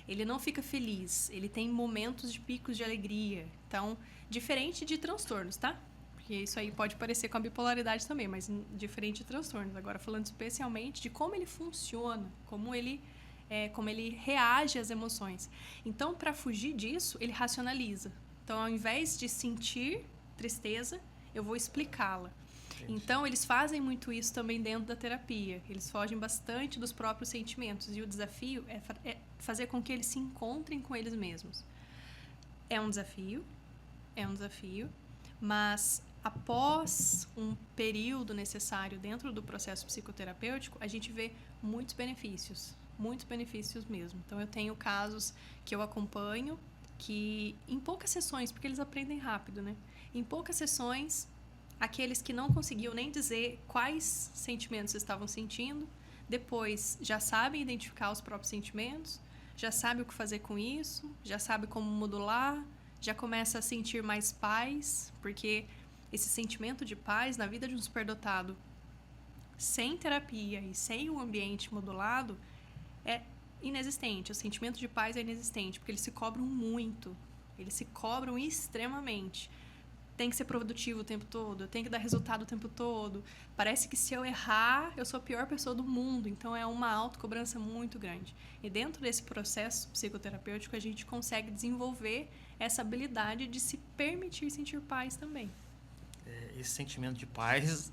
[SPEAKER 2] ele não fica feliz, ele tem momentos de picos de alegria. Então, diferente de transtornos, tá? Porque isso aí pode parecer com a bipolaridade também, mas diferente de transtornos. Agora, falando especialmente de como ele funciona, como ele reage às emoções. Então, para fugir disso, ele racionaliza. Então, ao invés de sentir tristeza, eu vou explicá-la. Então, eles fazem muito isso também dentro da terapia. Eles fogem bastante dos próprios sentimentos. E o desafio é fazer com que eles se encontrem com eles mesmos. É um desafio, mas após um período necessário dentro do processo psicoterapêutico, a gente vê muitos benefícios mesmo. Então, eu tenho casos que eu acompanho que em poucas sessões, porque eles aprendem rápido, né? Em poucas sessões, aqueles que não conseguiam nem dizer quais sentimentos estavam sentindo, depois já sabem identificar os próprios sentimentos, já sabem o que fazer com isso, já sabem como modular, já começa a sentir mais paz, porque esse sentimento de paz na vida de um superdotado, sem terapia e sem um ambiente modulado, é inexistente. O sentimento de paz é inexistente, porque eles se cobram muito, eles se cobram extremamente. Tem que ser produtivo o tempo todo, tem que dar resultado o tempo todo. Parece que se eu errar, eu sou a pior pessoa do mundo. Então, é uma autocobrança muito grande. E dentro desse processo psicoterapêutico, a gente consegue desenvolver essa habilidade de se permitir sentir paz também.
[SPEAKER 1] Esse sentimento de paz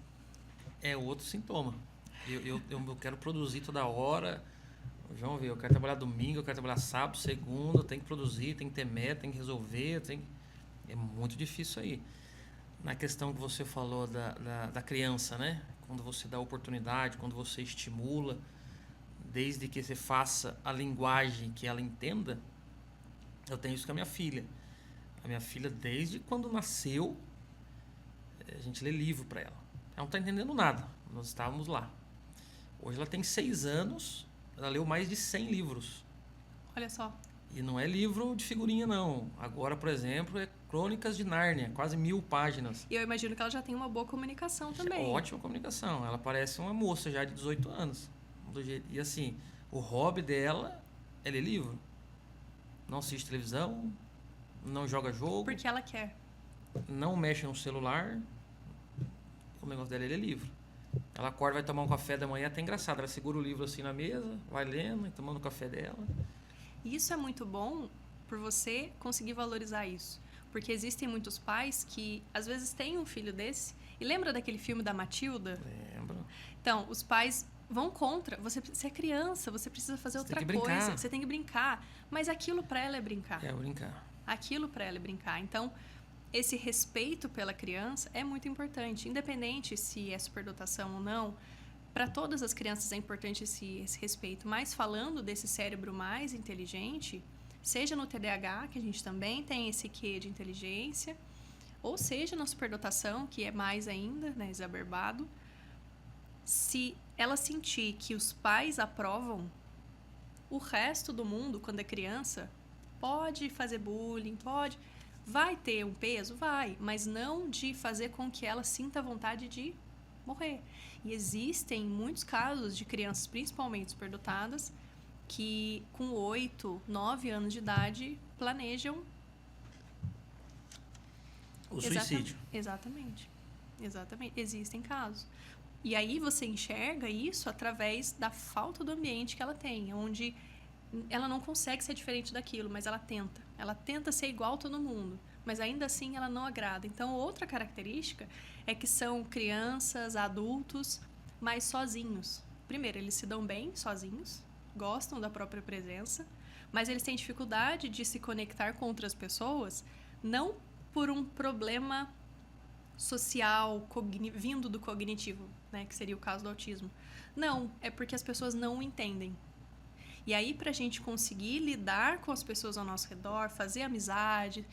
[SPEAKER 1] é outro sintoma. Eu quero produzir toda hora. Vamos ver, eu quero trabalhar domingo, eu quero trabalhar sábado, segunda, eu tenho que produzir, tem que ter meta, tem que resolver, é muito difícil aí. Na questão que você falou da criança, né? Quando você dá oportunidade, quando você estimula, desde que você faça a linguagem que ela entenda, eu tenho isso com a minha filha. A minha filha, desde quando nasceu, a gente lê livro para ela. Ela não está entendendo nada. Nós estávamos lá. Hoje ela tem 6 anos, ela leu mais de 100 livros.
[SPEAKER 2] Olha só.
[SPEAKER 1] E não é livro de figurinha, não. Agora, por exemplo, é Crônicas de Nárnia, quase 1000 páginas.
[SPEAKER 2] E eu imagino que ela já tem uma boa comunicação também.
[SPEAKER 1] Ótima comunicação. Ela parece uma moça já de 18 anos. E assim, o hobby dela é ler livro. Não assiste televisão, não joga jogo.
[SPEAKER 2] Porque ela quer.
[SPEAKER 1] Não mexe no celular. O negócio dela é ler livro. Ela acorda, vai tomar um café da manhã, é até engraçado. Ela segura o livro assim na mesa, vai lendo e tomando o café dela.
[SPEAKER 2] E isso é muito bom por você conseguir valorizar isso. Porque existem muitos pais que, às vezes, têm um filho desse. E lembra daquele filme da Matilda?
[SPEAKER 1] Lembro.
[SPEAKER 2] Então, os pais vão contra. Você é criança, você precisa fazer
[SPEAKER 1] Você
[SPEAKER 2] outra
[SPEAKER 1] tem que brincar.
[SPEAKER 2] coisa. Você tem que brincar. Mas aquilo pra ela é brincar.
[SPEAKER 1] É, brincar.
[SPEAKER 2] Aquilo pra ela é brincar. Então, esse respeito pela criança é muito importante. Independente se é superdotação ou não, para todas as crianças é importante esse respeito. Mas falando desse cérebro mais inteligente, seja no TDAH, que a gente também tem esse quê de inteligência, ou seja na superdotação, que é mais ainda, né, exacerbado, se ela sentir que os pais aprovam, o resto do mundo, quando é criança, pode fazer bullying, pode... Vai ter um peso? Vai, mas não de fazer com que ela sinta vontade de morrer. E existem muitos casos de crianças, principalmente superdotadas, que com 8, 9 anos de idade planejam
[SPEAKER 1] o suicídio.
[SPEAKER 2] Exatamente. Existem casos. E aí você enxerga isso através da falta do ambiente que ela tem, onde ela não consegue ser diferente daquilo, mas ela tenta. Ela tenta ser igual a todo mundo, mas ainda assim ela não agrada. Então, outra característica é que são crianças, adultos, mas sozinhos. Primeiro, eles se dão bem sozinhos, gostam da própria presença, mas eles têm dificuldade de se conectar com outras pessoas, não por um problema social vindo do cognitivo, né, que seria o caso do autismo. Não, é porque as pessoas não o entendem. E aí, para a gente conseguir lidar com as pessoas ao nosso redor, fazer amizade,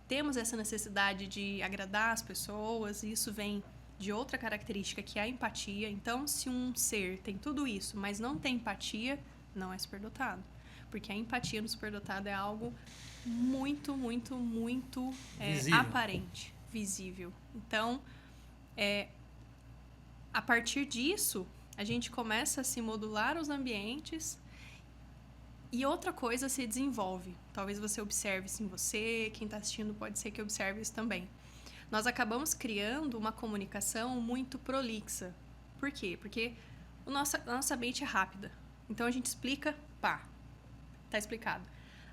[SPEAKER 2] temos essa necessidade de agradar as pessoas, e isso vem de outra característica, que é a empatia. Então, se um ser tem tudo isso, mas não tem empatia, não é superdotado. Porque a empatia no superdotado é algo muito, muito, muito aparente, visível. Então, a partir disso, a gente começa a se modular os ambientes e outra coisa se desenvolve. Talvez você observe isso em você, quem está assistindo pode ser que observe isso também. Nós acabamos criando uma comunicação muito prolixa. Por quê? Porque a nossa mente é rápida. Então a gente explica, pá, tá explicado.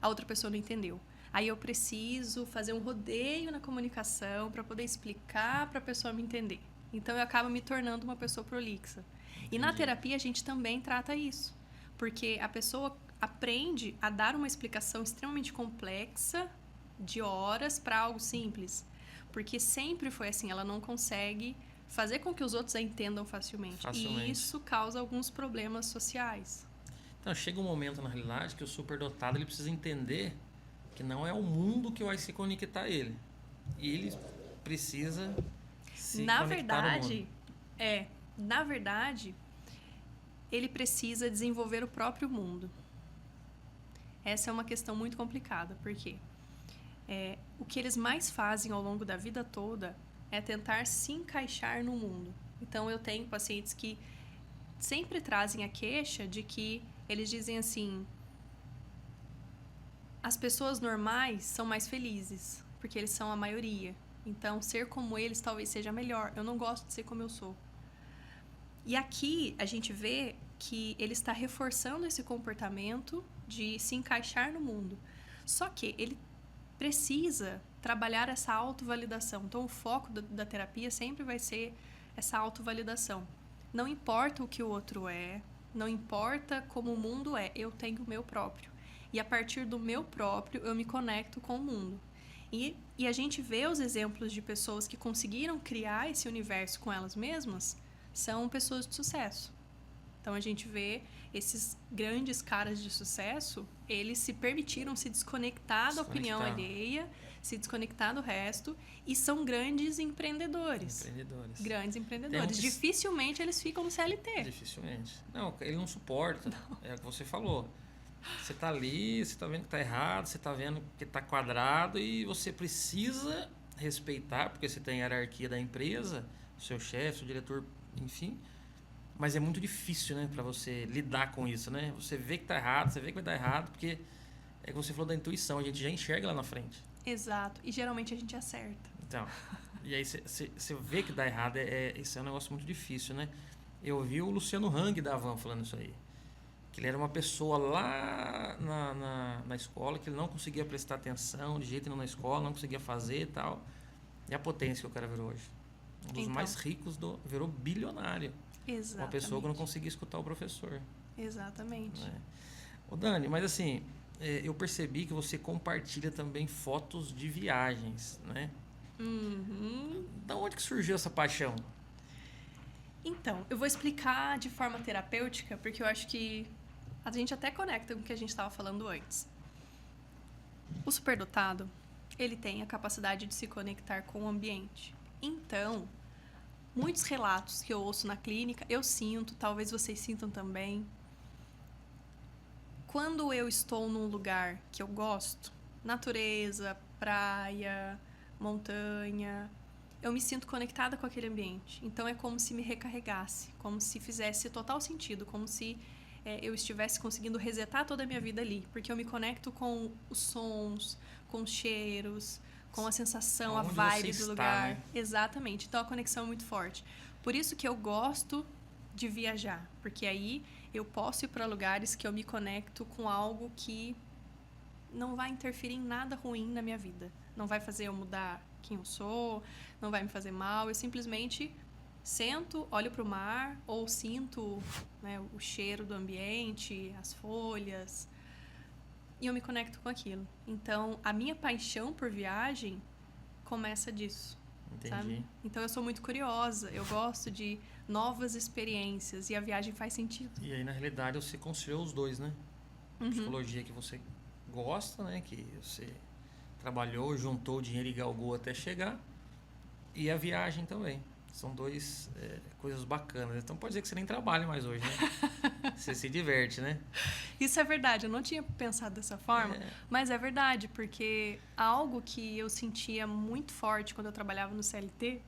[SPEAKER 2] A outra pessoa não entendeu. Aí eu preciso fazer um rodeio na comunicação para poder explicar para a pessoa me entender. Então eu acabo me tornando uma pessoa prolixa. Entendi. E na terapia a gente também trata isso. Porque a pessoa aprende a dar uma explicação extremamente complexa de horas para algo simples. Porque sempre foi assim, ela não consegue fazer com que os outros a entendam facilmente. E isso causa alguns problemas sociais.
[SPEAKER 1] Então, chega um momento, na realidade, que o superdotado ele precisa entender que não é o mundo que vai se conectar a ele. E ele precisa se conectar ao mundo.
[SPEAKER 2] Na verdade, ele precisa desenvolver o próprio mundo. Essa é uma questão muito complicada, porque o que eles mais fazem ao longo da vida toda é tentar se encaixar no mundo. Então, eu tenho pacientes que sempre trazem a queixa de que eles dizem assim: as pessoas normais são mais felizes, porque eles são a maioria. Então, ser como eles talvez seja melhor. Eu não gosto de ser como eu sou. E aqui a gente vê que ele está reforçando esse comportamento de se encaixar no mundo. Só que ele precisa trabalhar essa autovalidação. Então, o foco da terapia sempre vai ser essa autovalidação. Não importa o que o outro é, não importa como o mundo é, eu tenho o meu próprio. E a partir do meu próprio, eu me conecto com o mundo. E a gente vê os exemplos de pessoas que conseguiram criar esse universo com elas mesmas, são pessoas de sucesso. Então, a gente vê esses grandes caras de sucesso, eles se permitiram se desconectar da opinião alheia, se desconectar do resto, e são grandes empreendedores. Grandes empreendedores. Dificilmente eles ficam no CLT.
[SPEAKER 1] Dificilmente. Não, ele não suporta. Não. É o que você falou. Você tá ali, você tá vendo que tá errado, você tá vendo que tá quadrado e você precisa respeitar, porque você tem a hierarquia da empresa, o seu chefe, o diretor, enfim. Mas é muito difícil, né, para você lidar com isso, né? Você vê que tá errado, você vê que vai dar errado, porque é como você falou da intuição, a gente já enxerga lá na frente.
[SPEAKER 2] Exato. E geralmente a gente acerta.
[SPEAKER 1] Então, e aí você vê que dá errado, isso é um negócio muito difícil, né? Eu vi o Luciano Hang da Havan falando isso aí. Que ele era uma pessoa lá na escola que ele não conseguia prestar atenção de jeito nenhum na escola, não conseguia fazer e tal. E a potência que o cara virou hoje. Um dos mais ricos virou bilionário.
[SPEAKER 2] Exatamente.
[SPEAKER 1] Uma pessoa que não conseguia escutar o professor.
[SPEAKER 2] Exatamente.
[SPEAKER 1] Né? Ô Dani, mas assim, eu percebi que você compartilha também fotos de viagens, né?
[SPEAKER 2] Uhum.
[SPEAKER 1] Da onde que surgiu essa paixão?
[SPEAKER 2] Então, eu vou explicar de forma terapêutica, porque eu acho que a gente até conecta com o que a gente estava falando antes. O superdotado, ele tem a capacidade de se conectar com o ambiente. Então, muitos relatos que eu ouço na clínica, eu sinto, talvez vocês sintam também. Quando eu estou num lugar que eu gosto, natureza, praia, montanha, eu me sinto conectada com aquele ambiente. Então é como se me recarregasse, como se fizesse total sentido, como se eu estivesse conseguindo resetar toda a minha vida ali, porque eu me conecto com os sons, com os cheiros, com a sensação, a vibe do lugar. Né? Exatamente. Então a conexão é muito forte. Por isso que eu gosto de viajar, porque aí eu posso ir para lugares que eu me conecto com algo que não vai interferir em nada ruim na minha vida. Não vai fazer eu mudar quem eu sou, não vai me fazer mal. Eu simplesmente sento, olho para o mar ou sinto, né, o cheiro do ambiente, as folhas, e eu me conecto com aquilo. Então, a minha paixão por viagem começa disso.
[SPEAKER 1] Entendi.
[SPEAKER 2] Sabe? Então, eu sou muito curiosa, eu gosto de novas experiências e a viagem faz sentido.
[SPEAKER 1] E aí, na realidade, você conciliou os dois, né?
[SPEAKER 2] Uhum.
[SPEAKER 1] Psicologia que você gosta, né? Que você trabalhou, juntou o dinheiro e galgou até chegar. E a viagem também. São duas coisas bacanas. Então pode dizer que você nem trabalha mais hoje, né? Você se diverte, né?
[SPEAKER 2] Isso é verdade. Eu não tinha pensado dessa forma, mas é verdade, porque algo que eu sentia muito forte quando eu trabalhava no CLT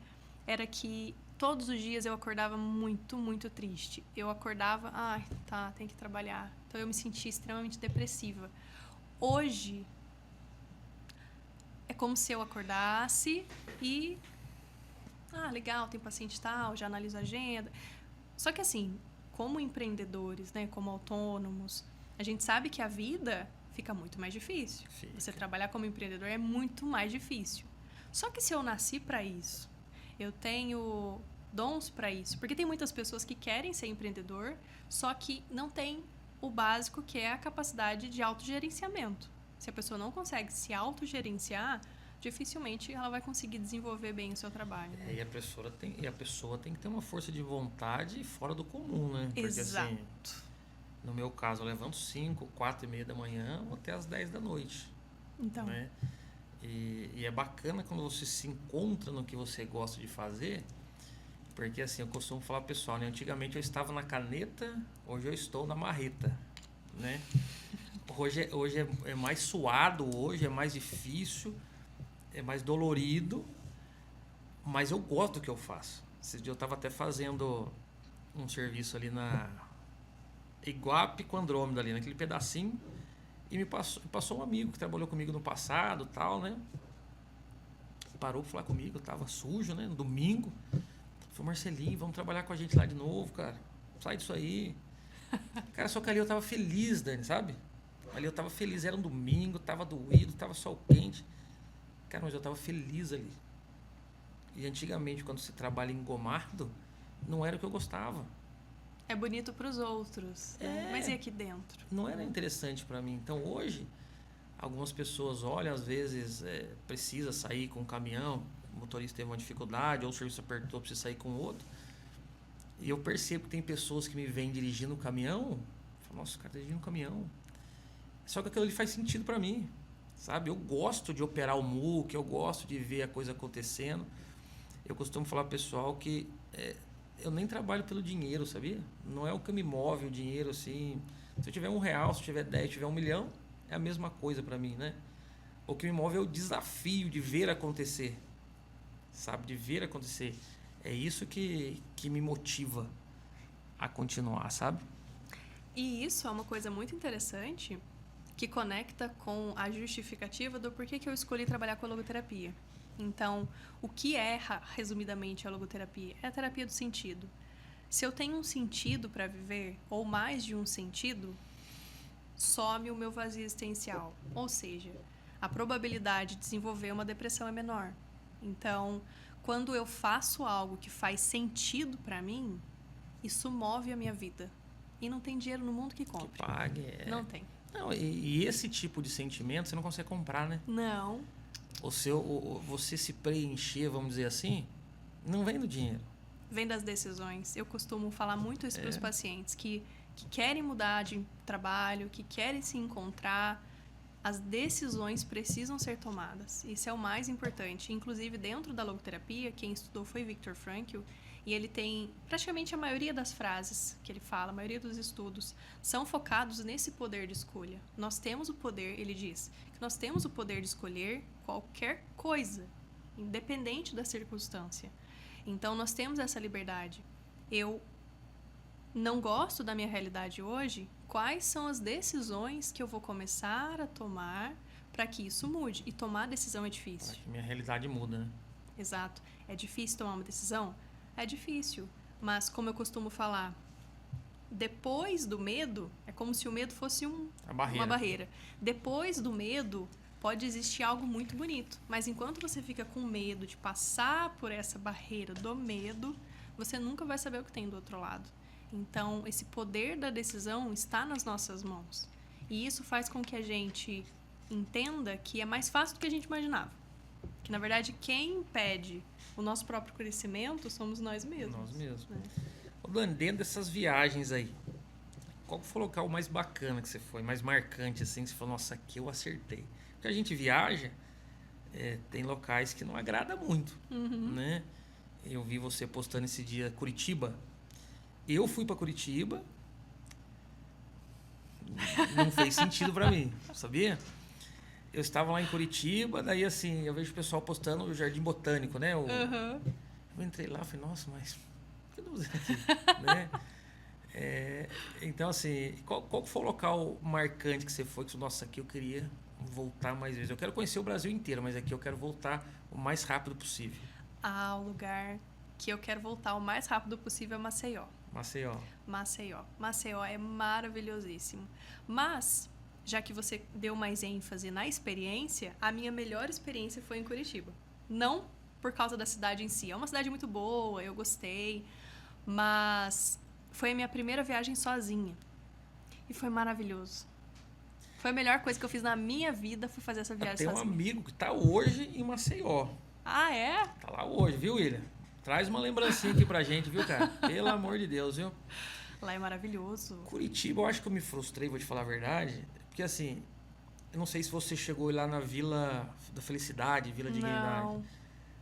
[SPEAKER 2] era que todos os dias eu acordava muito, muito triste. Eu acordava, tem que trabalhar. Então eu me sentia extremamente depressiva. Hoje é como se eu acordasse e legal, tem paciente tal, já analiso a agenda. Só que assim, como empreendedores, né, como autônomos, a gente sabe que a vida fica muito mais difícil. Você trabalhar como empreendedor é muito mais difícil. Só que se eu nasci para isso, eu tenho dons para isso, porque tem muitas pessoas que querem ser empreendedor, só que não tem o básico, que é a capacidade de autogerenciamento. Se a pessoa não consegue se autogerenciar, dificilmente ela vai conseguir desenvolver bem o seu trabalho. Né?
[SPEAKER 1] E a pessoa tem que ter uma força de vontade fora do comum, né? Porque,
[SPEAKER 2] exato.
[SPEAKER 1] Assim, no meu caso, eu levanto 5, 4:30 da manhã até as 10 da noite.
[SPEAKER 2] Então.
[SPEAKER 1] Né? E é bacana quando você se encontra no que você gosta de fazer, porque assim, eu costumo falar pro pessoal, né? Antigamente eu estava na caneta, hoje eu estou na marreta, né? Hoje é mais suado, hoje é mais difícil, é mais dolorido, mas eu gosto do que eu faço. Esse dia eu estava até fazendo um serviço ali na Iguape com Andrômeda, ali naquele pedacinho, e me passou um amigo que trabalhou comigo no passado, tal, né? Parou para falar comigo, eu tava sujo, né? No domingo. Falei, Marcelinho, vamos trabalhar com a gente lá de novo, cara. Sai disso aí. Cara, só que ali eu tava feliz, Dani, sabe? Ali eu tava feliz, era um domingo, tava doído, tava sol quente. Cara, mas eu tava feliz ali. E antigamente, quando você trabalha engomado, não era o que eu gostava.
[SPEAKER 2] É bonito pros outros, né? Mas e aqui dentro?
[SPEAKER 1] Não era interessante para mim. Então, hoje, algumas pessoas olham, às vezes, precisa sair com um caminhão, o motorista teve uma dificuldade, ou o serviço apertou, precisa sair com outro. E eu percebo que tem pessoas que me veem dirigindo o caminhão, falam, nossa, o cara tá dirigindo um caminhão. Só que aquilo ali faz sentido para mim, sabe? Eu gosto de operar o MOOC, eu gosto de ver a coisa acontecendo. Eu costumo falar pro pessoal que eu nem trabalho pelo dinheiro, sabia? Não é o que me move o dinheiro, assim. Se eu tiver R$1, se eu tiver 10, se eu tiver 1 milhão, é a mesma coisa para mim, né? O que me move é o desafio de ver acontecer, sabe? De ver acontecer. É isso que me motiva a continuar, sabe?
[SPEAKER 2] E isso é uma coisa muito interessante, que conecta com a justificativa do porquê que eu escolhi trabalhar com a logoterapia. Então, o que é, resumidamente, a logoterapia? É a terapia do sentido. Se eu tenho um sentido para viver, ou mais de um sentido, some o meu vazio existencial. Ou seja, a probabilidade de desenvolver uma depressão é menor. Então, quando eu faço algo que faz sentido para mim, isso move a minha vida. E não tem dinheiro no mundo que compre.
[SPEAKER 1] Que pague.
[SPEAKER 2] Não tem.
[SPEAKER 1] Não, e esse tipo de sentimento você não consegue comprar, né?
[SPEAKER 2] Não.
[SPEAKER 1] Você se preencher, vamos dizer assim, não vem do dinheiro.
[SPEAKER 2] Vem das decisões. Eu costumo falar muito isso para os pacientes que querem mudar de trabalho, que querem se encontrar. As decisões precisam ser tomadas. Isso é o mais importante. Inclusive, dentro da logoterapia, quem estudou foi Viktor Frankl, e ele tem praticamente a maioria das frases que ele fala, a maioria dos estudos, são focados nesse poder de escolha. Nós temos o poder, ele diz, que nós temos o poder de escolher qualquer coisa, independente da circunstância. Então, nós temos essa liberdade. Eu não gosto da minha realidade hoje, quais são as decisões que eu vou começar a tomar para que isso mude? E tomar decisão é difícil.
[SPEAKER 1] Acho que minha realidade muda, né?
[SPEAKER 2] Exato. É difícil tomar uma decisão? É difícil. Mas, como eu costumo falar, depois do medo, é como se o medo fosse uma barreira. Depois do medo, pode existir algo muito bonito. Mas enquanto você fica com medo de passar por essa barreira do medo, você nunca vai saber o que tem do outro lado. Então, esse poder da decisão está nas nossas mãos. E isso faz com que a gente entenda que é mais fácil do que a gente imaginava. Que, na verdade, quem impede o nosso próprio crescimento somos nós mesmos.
[SPEAKER 1] Nós mesmos.
[SPEAKER 2] Né?
[SPEAKER 1] Ô, Dani, dentro dessas viagens aí, qual foi o local mais bacana que você foi? Mais marcante, assim, que você falou, nossa, aqui eu acertei. Porque a gente viaja, tem locais que não agrada muito, né? Eu vi você postando esse dia Curitiba. Eu fui para Curitiba, não fez sentido para mim, sabia? Eu estava lá em Curitiba, daí assim, eu vejo o pessoal postando o Jardim Botânico, né? Eu entrei lá e falei, nossa, mas por que eu tô fazendo aqui? Né? Então, assim, qual foi o local marcante que você foi? Que, nossa, aqui eu queria voltar mais vezes. Eu quero conhecer o Brasil inteiro, mas aqui eu quero voltar o mais rápido possível.
[SPEAKER 2] O lugar que eu quero voltar o mais rápido possível é Maceió. Maceió é maravilhosíssimo. Mas, já que você deu mais ênfase na experiência, a minha melhor experiência foi em Curitiba. Não por causa da cidade em si. É uma cidade muito boa, eu gostei. Mas foi a minha primeira viagem sozinha. E foi maravilhoso. Foi a melhor coisa que eu fiz na minha vida, foi fazer essa viagem sozinha.
[SPEAKER 1] Tem um amigo que tá hoje em Maceió.
[SPEAKER 2] Ah, é?
[SPEAKER 1] Tá lá hoje, viu, William? Traz uma lembrancinha aqui pra gente, viu, cara? Pelo amor de Deus, viu?
[SPEAKER 2] Lá é maravilhoso.
[SPEAKER 1] Curitiba, eu acho que eu me frustrei, vou te falar a verdade. Porque, assim, eu não sei se você chegou lá na Vila da Felicidade, Vila Dignidade.
[SPEAKER 2] Não.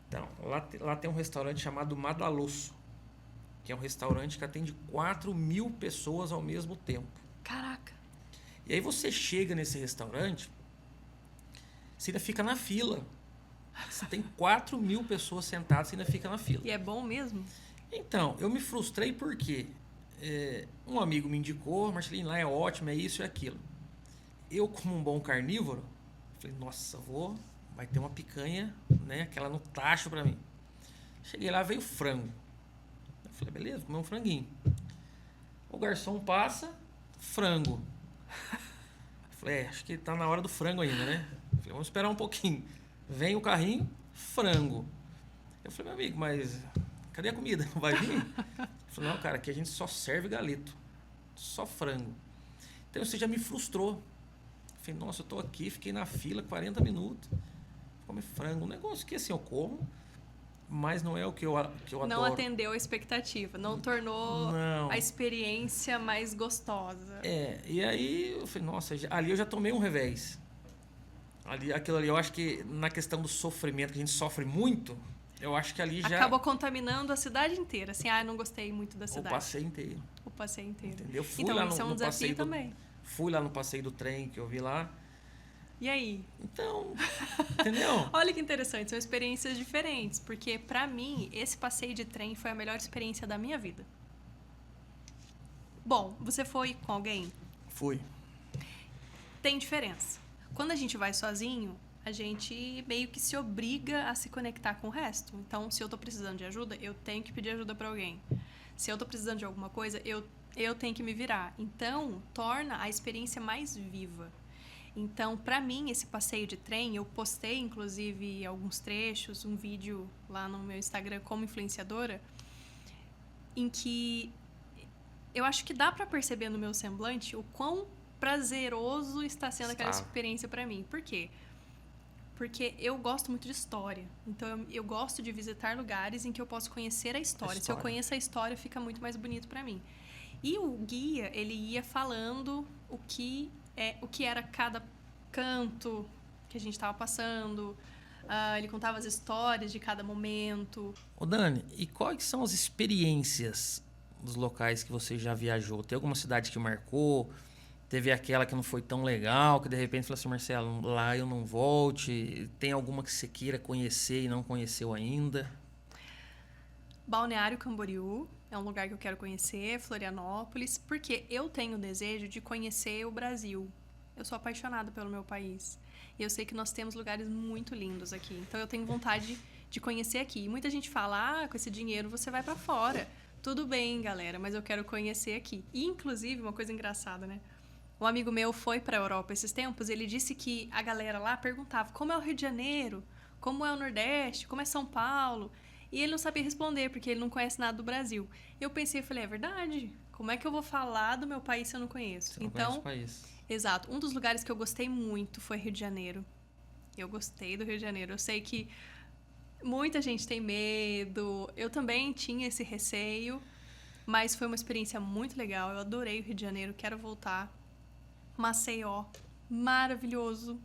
[SPEAKER 1] Então, lá tem um restaurante chamado Madalosso, que é um restaurante que atende 4.000 pessoas ao mesmo tempo.
[SPEAKER 2] Caraca.
[SPEAKER 1] E aí você chega nesse restaurante, você ainda fica na fila. Você tem 4.000 pessoas sentadas, você ainda fica na fila.
[SPEAKER 2] E é bom mesmo?
[SPEAKER 1] Então, eu me frustrei porque um amigo me indicou, Marcelinho, lá é ótimo, é isso e aquilo. Eu, como um bom carnívoro, falei, nossa, vai ter uma picanha, né, aquela no tacho pra mim. Cheguei lá, veio frango. Eu falei, beleza, vou comer um franguinho. O garçom passa, frango. Eu falei, acho que tá na hora do frango ainda, né? Eu falei, vamos esperar um pouquinho. Vem o carrinho, frango. Eu falei, meu amigo, mas cadê a comida? Não vai vir? Ele falou, não, cara, aqui a gente só serve galeto. Só frango. Então você já me frustrou. Eu falei, nossa, eu tô aqui, fiquei na fila 40 minutos. Comer frango. Um negócio que assim eu como, mas não é o que eu adoro.
[SPEAKER 2] Não atendeu a expectativa, não tornou a experiência mais gostosa.
[SPEAKER 1] E aí eu falei, nossa, ali eu já tomei um revés. Aquilo ali, eu acho que na questão do sofrimento, que a gente sofre muito, eu acho que ali já...
[SPEAKER 2] Acabou contaminando a cidade inteira. Assim, eu não gostei muito da cidade.
[SPEAKER 1] O passeio inteiro.
[SPEAKER 2] Entendeu?
[SPEAKER 1] Fui
[SPEAKER 2] então,
[SPEAKER 1] lá
[SPEAKER 2] isso é um desafio também.
[SPEAKER 1] Fui lá no passeio do trem, que eu vi lá.
[SPEAKER 2] E aí?
[SPEAKER 1] Então, entendeu?
[SPEAKER 2] Olha que interessante, são experiências diferentes. Porque, pra mim, esse passeio de trem foi a melhor experiência da minha vida. Bom, você foi com alguém?
[SPEAKER 1] Fui.
[SPEAKER 2] tem diferença. Quando a gente vai sozinho, a gente meio que se obriga a se conectar com o resto. Então, se eu tô precisando de ajuda, eu tenho que pedir ajuda pra alguém. Se eu tô precisando de alguma coisa, eu tenho que me virar. Então, torna a experiência mais viva. Então, pra mim, esse passeio de trem, eu postei, inclusive, alguns trechos, um vídeo lá no meu Instagram como influenciadora, em que eu acho que dá pra perceber no meu semblante o quão prazeroso está sendo aquela experiência pra mim. Por quê? Porque eu gosto muito de história. Então, eu gosto de visitar lugares em que eu posso conhecer a história. Se eu conheço a história, fica muito mais bonito pra mim. E o guia, ele ia falando o que era cada canto que a gente estava passando. Ele contava as histórias de cada momento.
[SPEAKER 1] Ô Dani, e quais são as experiências dos locais que você já viajou? Tem alguma cidade que marcou? Teve aquela que não foi tão legal, que de repente falou assim, Marcelo, lá eu não volte. Tem alguma que você queira conhecer e não conheceu ainda?
[SPEAKER 2] Balneário Camboriú é um lugar que eu quero conhecer, Florianópolis, porque eu tenho o desejo de conhecer o Brasil. Eu sou apaixonada pelo meu país. E eu sei que nós temos lugares muito lindos aqui. Então eu tenho vontade de conhecer aqui. E muita gente fala, com esse dinheiro você vai pra fora. Tudo bem, galera, mas eu quero conhecer aqui. E, inclusive, uma coisa engraçada, né? Um amigo meu foi pra Europa esses tempos, ele disse que a galera lá perguntava como é o Rio de Janeiro, como é o Nordeste, como é São Paulo. E ele não sabia responder, porque ele não conhece nada do Brasil. Eu pensei, falei, é verdade? Como é que eu vou falar do meu país se eu não conheço?
[SPEAKER 1] Você não conhece o país.
[SPEAKER 2] Exato. Um dos lugares que eu gostei muito foi Rio de Janeiro. Eu gostei do Rio de Janeiro. Eu sei que muita gente tem medo. Eu também tinha esse receio. Mas foi uma experiência muito legal. Eu adorei o Rio de Janeiro. Quero voltar. Maceió. Maravilhoso.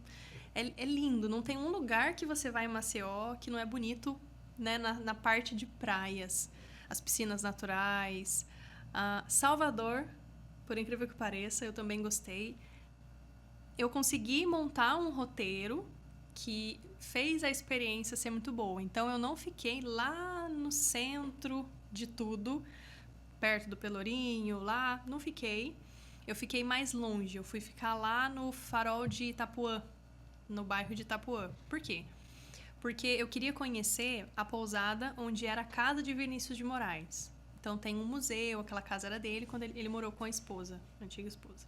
[SPEAKER 2] É lindo. Não tem um lugar que você vai em Maceió que não é bonito, né, na parte de praias. As piscinas naturais. Salvador, por incrível que pareça, eu também gostei. Eu consegui montar um roteiro que fez a experiência ser muito boa. Então, eu não fiquei lá no centro de tudo, perto do Pelourinho, lá. Não fiquei. Eu fiquei mais longe. Eu fui ficar lá no Farol de Itapuã, no bairro de Itapuã. Por quê? Porque eu queria conhecer a pousada onde era a casa de Vinícius de Moraes. Então, tem um museu, aquela casa era dele, quando ele morou com a esposa, a antiga esposa.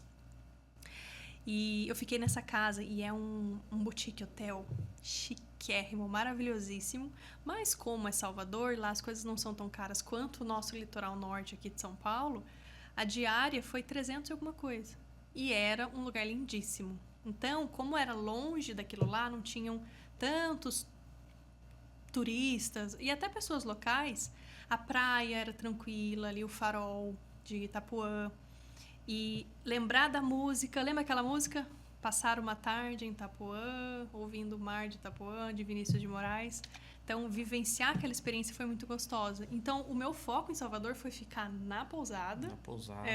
[SPEAKER 2] E eu fiquei nessa casa e é um boutique hotel chiquérrimo, maravilhosíssimo. Mas como é Salvador, lá as coisas não são tão caras quanto o nosso litoral norte aqui de São Paulo, a diária foi 300 e alguma coisa. E era um lugar lindíssimo. Então, como era longe daquilo lá, não tinham tantos turistas e até pessoas locais, a praia era tranquila, ali o farol de Itapuã. E lembrar da música, lembra aquela música? Passar uma tarde em Itapuã, ouvindo o mar de Itapuã, de Vinícius de Moraes. Então, vivenciar aquela experiência foi muito gostosa. Então, o meu foco em Salvador foi ficar na pousada.
[SPEAKER 1] Na pousada.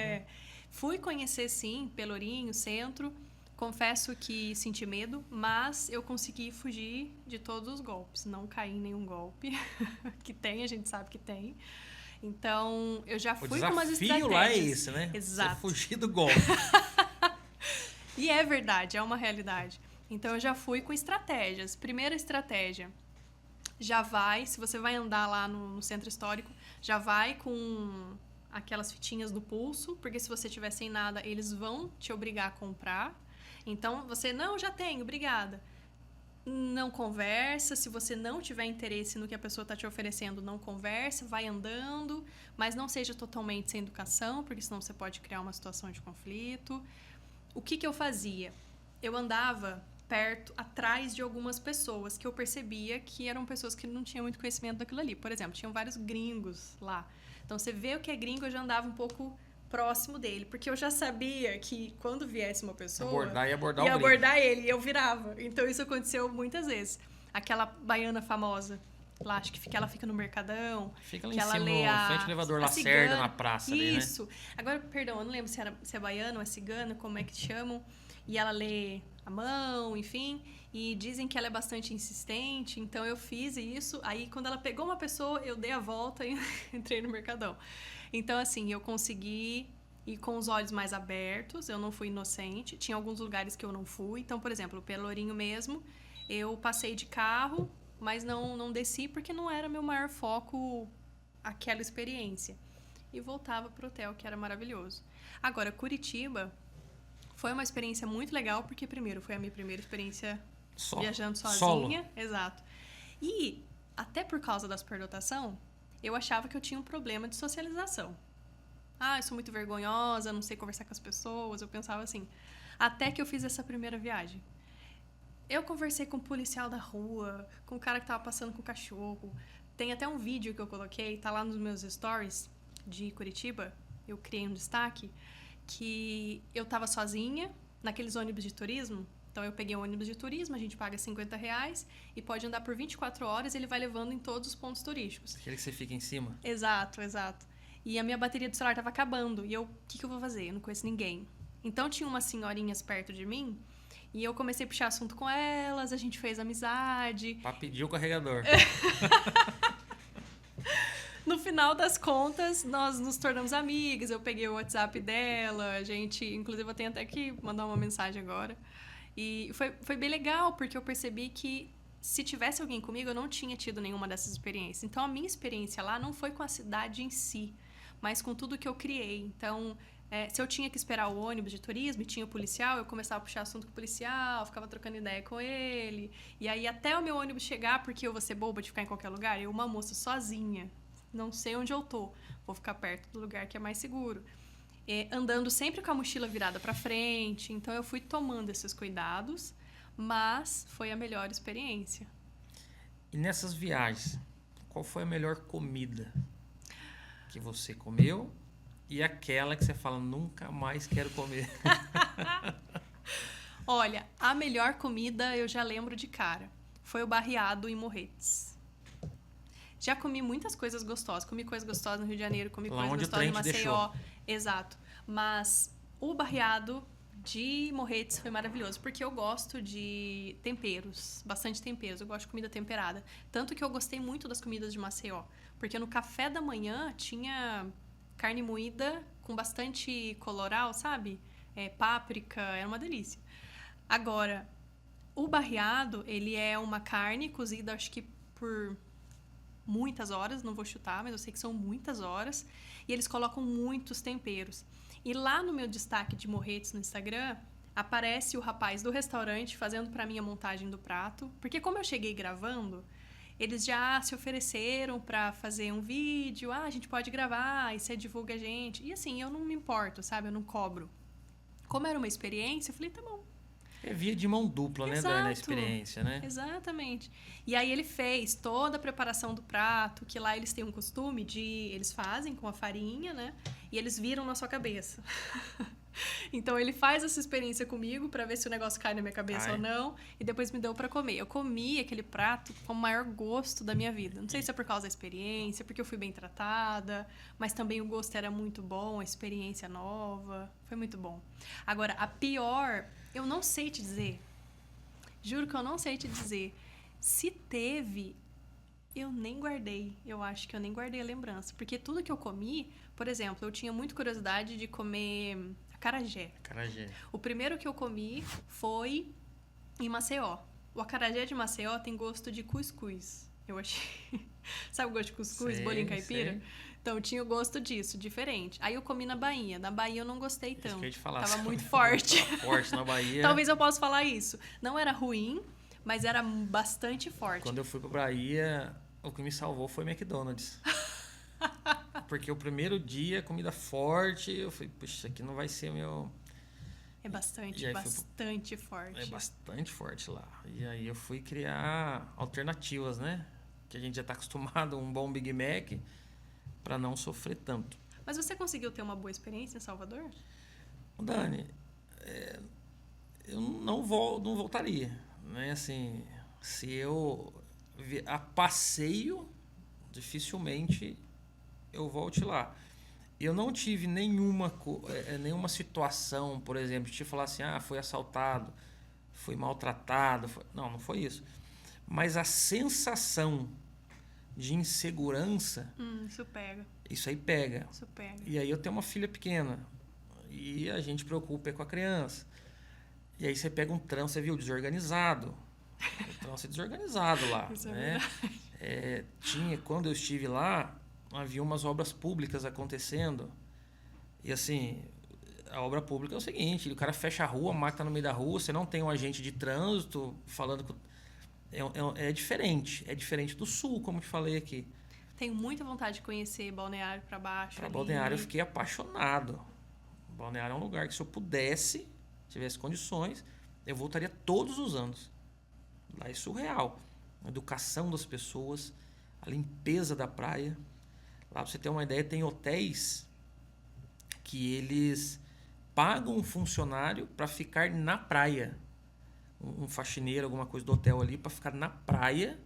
[SPEAKER 2] Fui conhecer, sim, Pelourinho, centro. Confesso que senti medo, mas eu consegui fugir de todos os golpes. Não caí em nenhum golpe. Que tem, a gente sabe que tem. Então, eu já fui com umas estratégias.
[SPEAKER 1] O desafio lá é esse, né?
[SPEAKER 2] Exato.
[SPEAKER 1] Você fugir do golpe.
[SPEAKER 2] E é verdade, é uma realidade. Então, eu já fui com estratégias. Primeira estratégia, se você vai andar lá no centro histórico, já vai com aquelas fitinhas do pulso, porque se você tiver sem nada, eles vão te obrigar a comprar. Então, você, não, já tenho, obrigada. Não conversa, se você não tiver interesse no que a pessoa está te oferecendo, não conversa, vai andando, mas não seja totalmente sem educação, porque senão você pode criar uma situação de conflito. O que eu fazia? Eu andava atrás de algumas pessoas que eu percebia que eram pessoas que não tinham muito conhecimento daquilo ali. Por exemplo, tinham vários gringos lá. Então, você vê o que é gringo, eu já andava um pouco próximo dele, porque eu já sabia que quando viesse uma pessoa
[SPEAKER 1] ia
[SPEAKER 2] abordar ele, e eu virava. Então isso aconteceu muitas vezes. Aquela baiana famosa lá, acho que ela fica no Mercadão,
[SPEAKER 1] fica lá
[SPEAKER 2] que
[SPEAKER 1] em
[SPEAKER 2] ela
[SPEAKER 1] cima,
[SPEAKER 2] lê
[SPEAKER 1] no frente do elevador Lacerda, na praça ali, né?
[SPEAKER 2] Isso. Agora, perdão, eu não lembro se é baiana ou é cigana, como é que te chamam, e ela lê a mão, enfim, e dizem que ela é bastante insistente, então eu fiz isso. Aí, quando ela pegou uma pessoa, eu dei a volta e entrei no Mercadão. Então, assim, eu consegui e com os olhos mais abertos, eu não fui inocente. Tinha alguns lugares que eu não fui. Então, por exemplo, o Pelourinho mesmo, eu passei de carro, mas não desci porque não era meu maior foco aquela experiência. E voltava pro hotel, que era maravilhoso. Agora, Curitiba foi uma experiência muito legal, porque primeiro foi a minha primeira experiência viajando sozinha.
[SPEAKER 1] Solo.
[SPEAKER 2] Exato. E, até por causa da superdotação, eu achava que eu tinha um problema de socialização. Ah, eu sou muito vergonhosa, não sei conversar com as pessoas. Eu pensava assim. Até que eu fiz essa primeira viagem. Eu conversei com o policial da rua, com o cara que tava passando com o cachorro. Tem até um vídeo que eu coloquei, tá lá nos meus stories de Curitiba. Eu criei um destaque que eu tava sozinha naqueles ônibus de turismo. Então eu peguei um ônibus de turismo, a gente paga R$50 e pode andar por 24 horas e ele vai levando em todos os pontos turísticos.
[SPEAKER 1] Aquele que você fica em cima.
[SPEAKER 2] Exato. E a minha bateria do celular tava acabando. E eu, o que eu vou fazer? Eu não conheço ninguém. Então tinha umas senhorinhas perto de mim e eu comecei a puxar assunto com elas, a gente fez amizade.
[SPEAKER 1] Pra pedir o carregador.
[SPEAKER 2] No final das contas, nós nos tornamos amigas. Eu peguei o WhatsApp dela, a gente... Inclusive, eu tenho até que mandar uma mensagem agora. E foi bem legal, porque eu percebi que se tivesse alguém comigo, eu não tinha tido nenhuma dessas experiências. Então, a minha experiência lá não foi com a cidade em si, mas com tudo que eu criei. Então, se eu tinha que esperar o ônibus de turismo e tinha o policial, eu começava a puxar assunto com o policial, ficava trocando ideia com ele. E aí, até o meu ônibus chegar, porque eu vou ser boba de ficar em qualquer lugar, eu, uma moça sozinha, não sei onde eu tô, vou ficar perto do lugar que é mais seguro. Andando sempre com a mochila virada para frente. Então, eu fui tomando esses cuidados, mas foi a melhor experiência.
[SPEAKER 1] E nessas viagens, qual foi a melhor comida que você comeu e aquela que você fala, nunca mais quero comer?
[SPEAKER 2] Olha, a melhor comida eu já lembro de cara. Foi o barreado em Morretes. Já comi muitas coisas gostosas. Comi coisas gostosas no Rio de Janeiro, comi coisas gostosas em Maceió. Exato. Mas o barreado de Morretes foi maravilhoso, porque eu gosto de temperos, bastante temperos. Eu gosto de comida temperada. Tanto que eu gostei muito das comidas de Maceió. Porque no café da manhã tinha carne moída com bastante coloral, sabe? Páprica, era uma delícia. Agora, o barreado, ele é uma carne cozida, acho que por muitas horas, não vou chutar, mas eu sei que são muitas horas. E eles colocam muitos temperos. E lá no meu destaque de Morretes no Instagram, aparece o rapaz do restaurante fazendo pra mim a montagem do prato. Porque como eu cheguei gravando, eles já se ofereceram pra fazer um vídeo. Ah, a gente pode gravar, e você divulga a gente. E assim, eu não me importo, sabe? Eu não cobro. Como era uma experiência, eu falei, tá bom.
[SPEAKER 1] É via de mão dupla, né, Dani, a experiência, né?
[SPEAKER 2] Exatamente. E aí ele fez toda a preparação do prato, que lá eles têm um costume de... Eles fazem com a farinha, né? E eles viram na sua cabeça. Então ele faz essa experiência comigo pra ver se o negócio cai na minha cabeça ou não. E depois me deu pra comer. Eu comi aquele prato com o maior gosto da minha vida. Não sei se é por causa da experiência, porque eu fui bem tratada. Mas também o gosto era muito bom, a experiência nova. Foi muito bom. Agora, a pior... Eu não sei te dizer. Juro que eu não sei te dizer. Se teve, eu nem guardei. Eu acho que eu nem guardei a lembrança. Porque tudo que eu comi... Por exemplo, eu tinha muita curiosidade de comer acarajé. O primeiro que eu comi foi em Maceió. O acarajé de Maceió tem gosto de cuscuz. Eu achei... Sabe o gosto de cuscuz, bolinho caipira? Sei. Então, tinha o gosto disso, diferente. Aí eu comi na Bahia. Na Bahia eu não gostei tanto.
[SPEAKER 1] Que eu ia te falar,
[SPEAKER 2] tava muito forte.
[SPEAKER 1] Forte na Bahia.
[SPEAKER 2] Talvez eu possa falar isso. Não era ruim, mas era bastante forte.
[SPEAKER 1] Quando eu fui pra Bahia, o que me salvou foi McDonald's. Porque o primeiro dia, comida forte, eu falei, puxa, isso aqui não vai ser meu...
[SPEAKER 2] É bastante forte.
[SPEAKER 1] É bastante forte lá. E aí eu fui criar alternativas, né? Que a gente já tá acostumado a um bom Big Mac... para não sofrer tanto.
[SPEAKER 2] Mas você conseguiu ter uma boa experiência em Salvador?
[SPEAKER 1] Dani, eu não voltaria. Né? Assim, se eu a passeio, dificilmente eu volte lá. Eu não tive nenhuma situação, por exemplo, de falar assim, fui assaltado, fui maltratado. Não foi isso. Mas a sensação de insegurança...
[SPEAKER 2] Isso pega.
[SPEAKER 1] Isso aí pega.
[SPEAKER 2] Isso pega.
[SPEAKER 1] E aí eu tenho uma filha pequena. E a gente preocupa com a criança. E aí você pega um trânsito, você viu, desorganizado. O trânsito desorganizado lá,
[SPEAKER 2] Isso é
[SPEAKER 1] né? Quando eu estive lá, havia umas obras públicas acontecendo. E assim, a obra pública é o seguinte, o cara fecha a rua, a máquina tá no meio da rua, você não tem um agente de trânsito falando com... É diferente do sul, como eu te falei aqui.
[SPEAKER 2] Tenho muita vontade de conhecer Balneário para baixo.
[SPEAKER 1] Para
[SPEAKER 2] ali.
[SPEAKER 1] Balneário eu fiquei apaixonado. Balneário é um lugar que, se eu pudesse, tivesse condições, eu voltaria todos os anos. Lá é surreal. A educação das pessoas, a limpeza da praia. Lá, pra você ter uma ideia, tem hotéis que eles pagam um funcionário para ficar na praia. Um faxineiro, alguma coisa do hotel ali, para ficar na praia,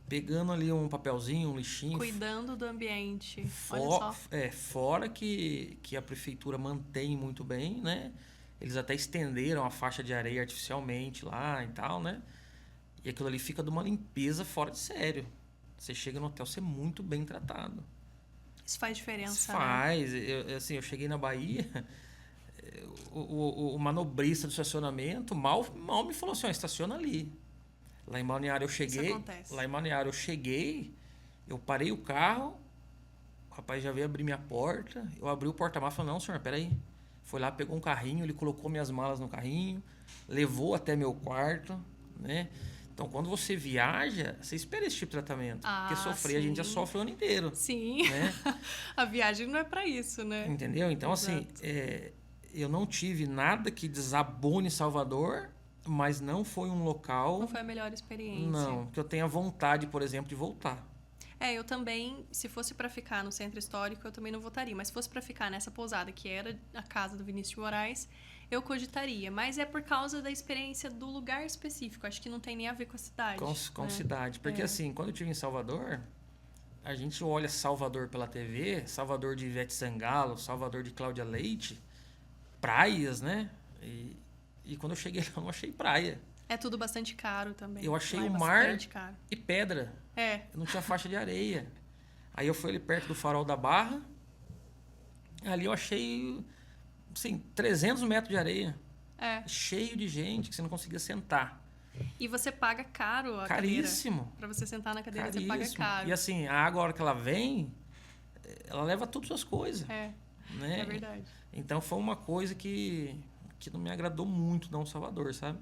[SPEAKER 1] pegando ali um papelzinho, um lixinho.
[SPEAKER 2] Cuidando do ambiente. Olha só.
[SPEAKER 1] Fora que a prefeitura mantém muito bem, né? Eles até estenderam a faixa de areia artificialmente lá e tal, né? E aquilo ali fica de uma limpeza fora de sério. Você chega no hotel, você é muito bem tratado.
[SPEAKER 2] Isso faz diferença,
[SPEAKER 1] Isso faz. Eu cheguei na Bahia, o manobrista do estacionamento mal me falou assim, ó, estaciona ali. Lá em Balneário eu cheguei.
[SPEAKER 2] Isso acontece.
[SPEAKER 1] Lá em Balneário eu cheguei, eu parei o carro, o rapaz já veio abrir minha porta, eu abri o porta-malas e falei, não, senhor, peraí. Foi lá, pegou um carrinho, ele colocou minhas malas no carrinho, levou até meu quarto, né? Então, quando você viaja, você espera esse tipo de tratamento. Porque sofrer,
[SPEAKER 2] sim.
[SPEAKER 1] a gente já sofre o ano inteiro.
[SPEAKER 2] Sim.
[SPEAKER 1] Né?
[SPEAKER 2] A viagem não é para isso, né?
[SPEAKER 1] Entendeu? Então,
[SPEAKER 2] Exato.
[SPEAKER 1] assim, eu não tive nada que desabone Salvador, mas não foi um local...
[SPEAKER 2] Não foi a melhor experiência.
[SPEAKER 1] Não, que eu tenha vontade, por exemplo, de voltar.
[SPEAKER 2] Eu também, se fosse para ficar no centro histórico, eu também não votaria. Mas se fosse para ficar nessa pousada, que era a casa do Vinícius de Moraes, eu cogitaria. Mas é por causa da experiência do lugar específico. Acho que não tem nem a ver com a cidade.
[SPEAKER 1] Com cidade. Porque assim, quando eu estive em Salvador, a gente olha Salvador pela TV, Salvador de Ivete Sangalo, Salvador de Cláudia Leite, praias, né? E quando eu cheguei lá, eu não achei praia.
[SPEAKER 2] É tudo bastante caro também.
[SPEAKER 1] Eu achei
[SPEAKER 2] Lá é
[SPEAKER 1] o mar
[SPEAKER 2] bastante caro.
[SPEAKER 1] e pedra.
[SPEAKER 2] Eu
[SPEAKER 1] não tinha faixa de areia. Aí eu fui ali perto do Farol da Barra. Ali eu achei, assim, 300 metros de areia. Cheio de gente que você não conseguia sentar.
[SPEAKER 2] E você paga caro a
[SPEAKER 1] Caríssimo.
[SPEAKER 2] cadeira. Pra você sentar na cadeira,
[SPEAKER 1] Caríssimo.
[SPEAKER 2] você paga caro.
[SPEAKER 1] E assim, a água, a hora que ela vem, ela leva todas as suas coisas.
[SPEAKER 2] É verdade.
[SPEAKER 1] Então foi uma coisa que não me agradou muito, não, Salvador, sabe?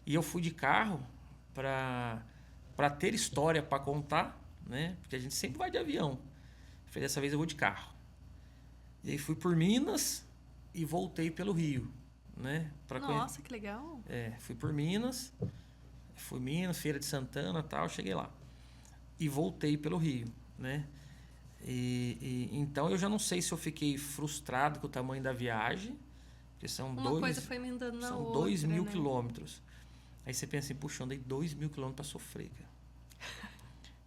[SPEAKER 1] E eu fui de carro para ter história para contar, né? Porque a gente sempre vai de avião. Falei, dessa vez eu vou de carro. E aí fui por Minas e voltei pelo Rio, né?
[SPEAKER 2] Nossa, que legal.
[SPEAKER 1] Fui por Minas, Feira de Santana, tal, cheguei lá. E voltei pelo Rio, né? Então eu já não sei se eu fiquei frustrado com o tamanho da viagem, porque são
[SPEAKER 2] coisa foi emendando na outra,
[SPEAKER 1] 2.000
[SPEAKER 2] né?
[SPEAKER 1] quilômetros. Aí você pensa assim, puxa, eu andei 2.000 quilômetros para sofrer, cara.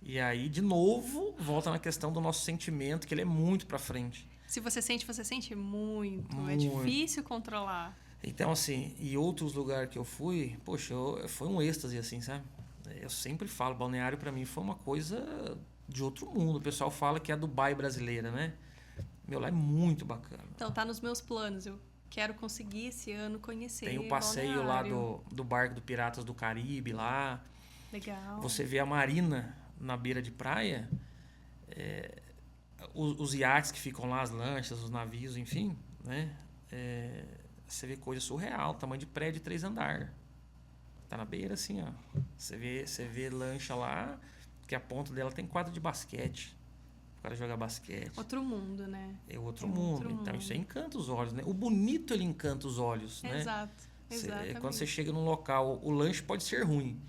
[SPEAKER 1] E aí, de novo, volta na questão do nosso sentimento, que ele é muito para frente.
[SPEAKER 2] Se você sente muito. É difícil controlar.
[SPEAKER 1] Então, assim, e outros lugares que eu fui, poxa, foi um êxtase, assim, sabe? Eu sempre falo, Balneário para mim foi uma coisa de outro mundo. O pessoal fala que é a Dubai brasileira, né? Meu, lá é muito bacana.
[SPEAKER 2] Então, tá nos meus planos. Eu quero conseguir esse ano conhecer
[SPEAKER 1] Tem o passeio
[SPEAKER 2] Balneário.
[SPEAKER 1] lá do barco do Piratas do Caribe, lá.
[SPEAKER 2] Legal.
[SPEAKER 1] Você vê a marina na beira de praia, os iates que ficam lá, as lanchas, os navios, enfim, né? Você vê coisa surreal, tamanho de prédio de 3 andares. Tá na beira, assim, ó. Você vê lancha lá, que a ponta dela tem quadra de basquete. O cara joga basquete.
[SPEAKER 2] Outro mundo, né?
[SPEAKER 1] É outro mundo. Então, isso aí encanta os olhos, né? O bonito, ele encanta os olhos, né?
[SPEAKER 2] Exatamente.
[SPEAKER 1] Quando você chega num local, o lanche pode ser ruim,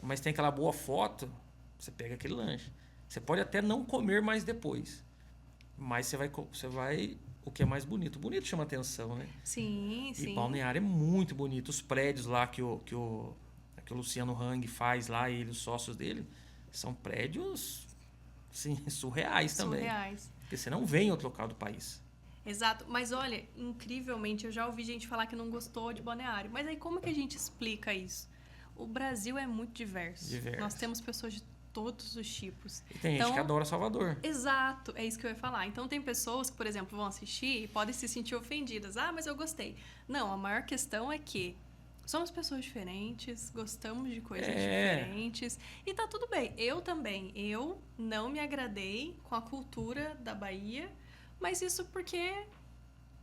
[SPEAKER 1] mas tem aquela boa foto, você pega aquele lanche. Você pode até não comer mais depois, mas você vai o que é mais bonito. O bonito chama atenção, né?
[SPEAKER 2] Sim.
[SPEAKER 1] E Balneário é muito bonito. Os prédios lá que o Luciano Hang faz lá, ele, os sócios dele, são prédios, sim, surreais também. Porque você não vê em outro local do país.
[SPEAKER 2] Exato. Mas olha, incrivelmente, eu já ouvi gente falar que não gostou de Balneário. Mas aí como que a gente explica isso? O Brasil é muito diverso. Nós temos pessoas de todos os tipos.
[SPEAKER 1] E tem gente que adora Salvador.
[SPEAKER 2] Exato, é isso que eu ia falar. Então tem pessoas que, por exemplo, vão assistir e podem se sentir ofendidas. Ah, mas eu gostei. Não, a maior questão é que somos pessoas diferentes, gostamos de coisas diferentes e tá tudo bem. Eu também. Eu não me agradei com a cultura da Bahia, mas isso porque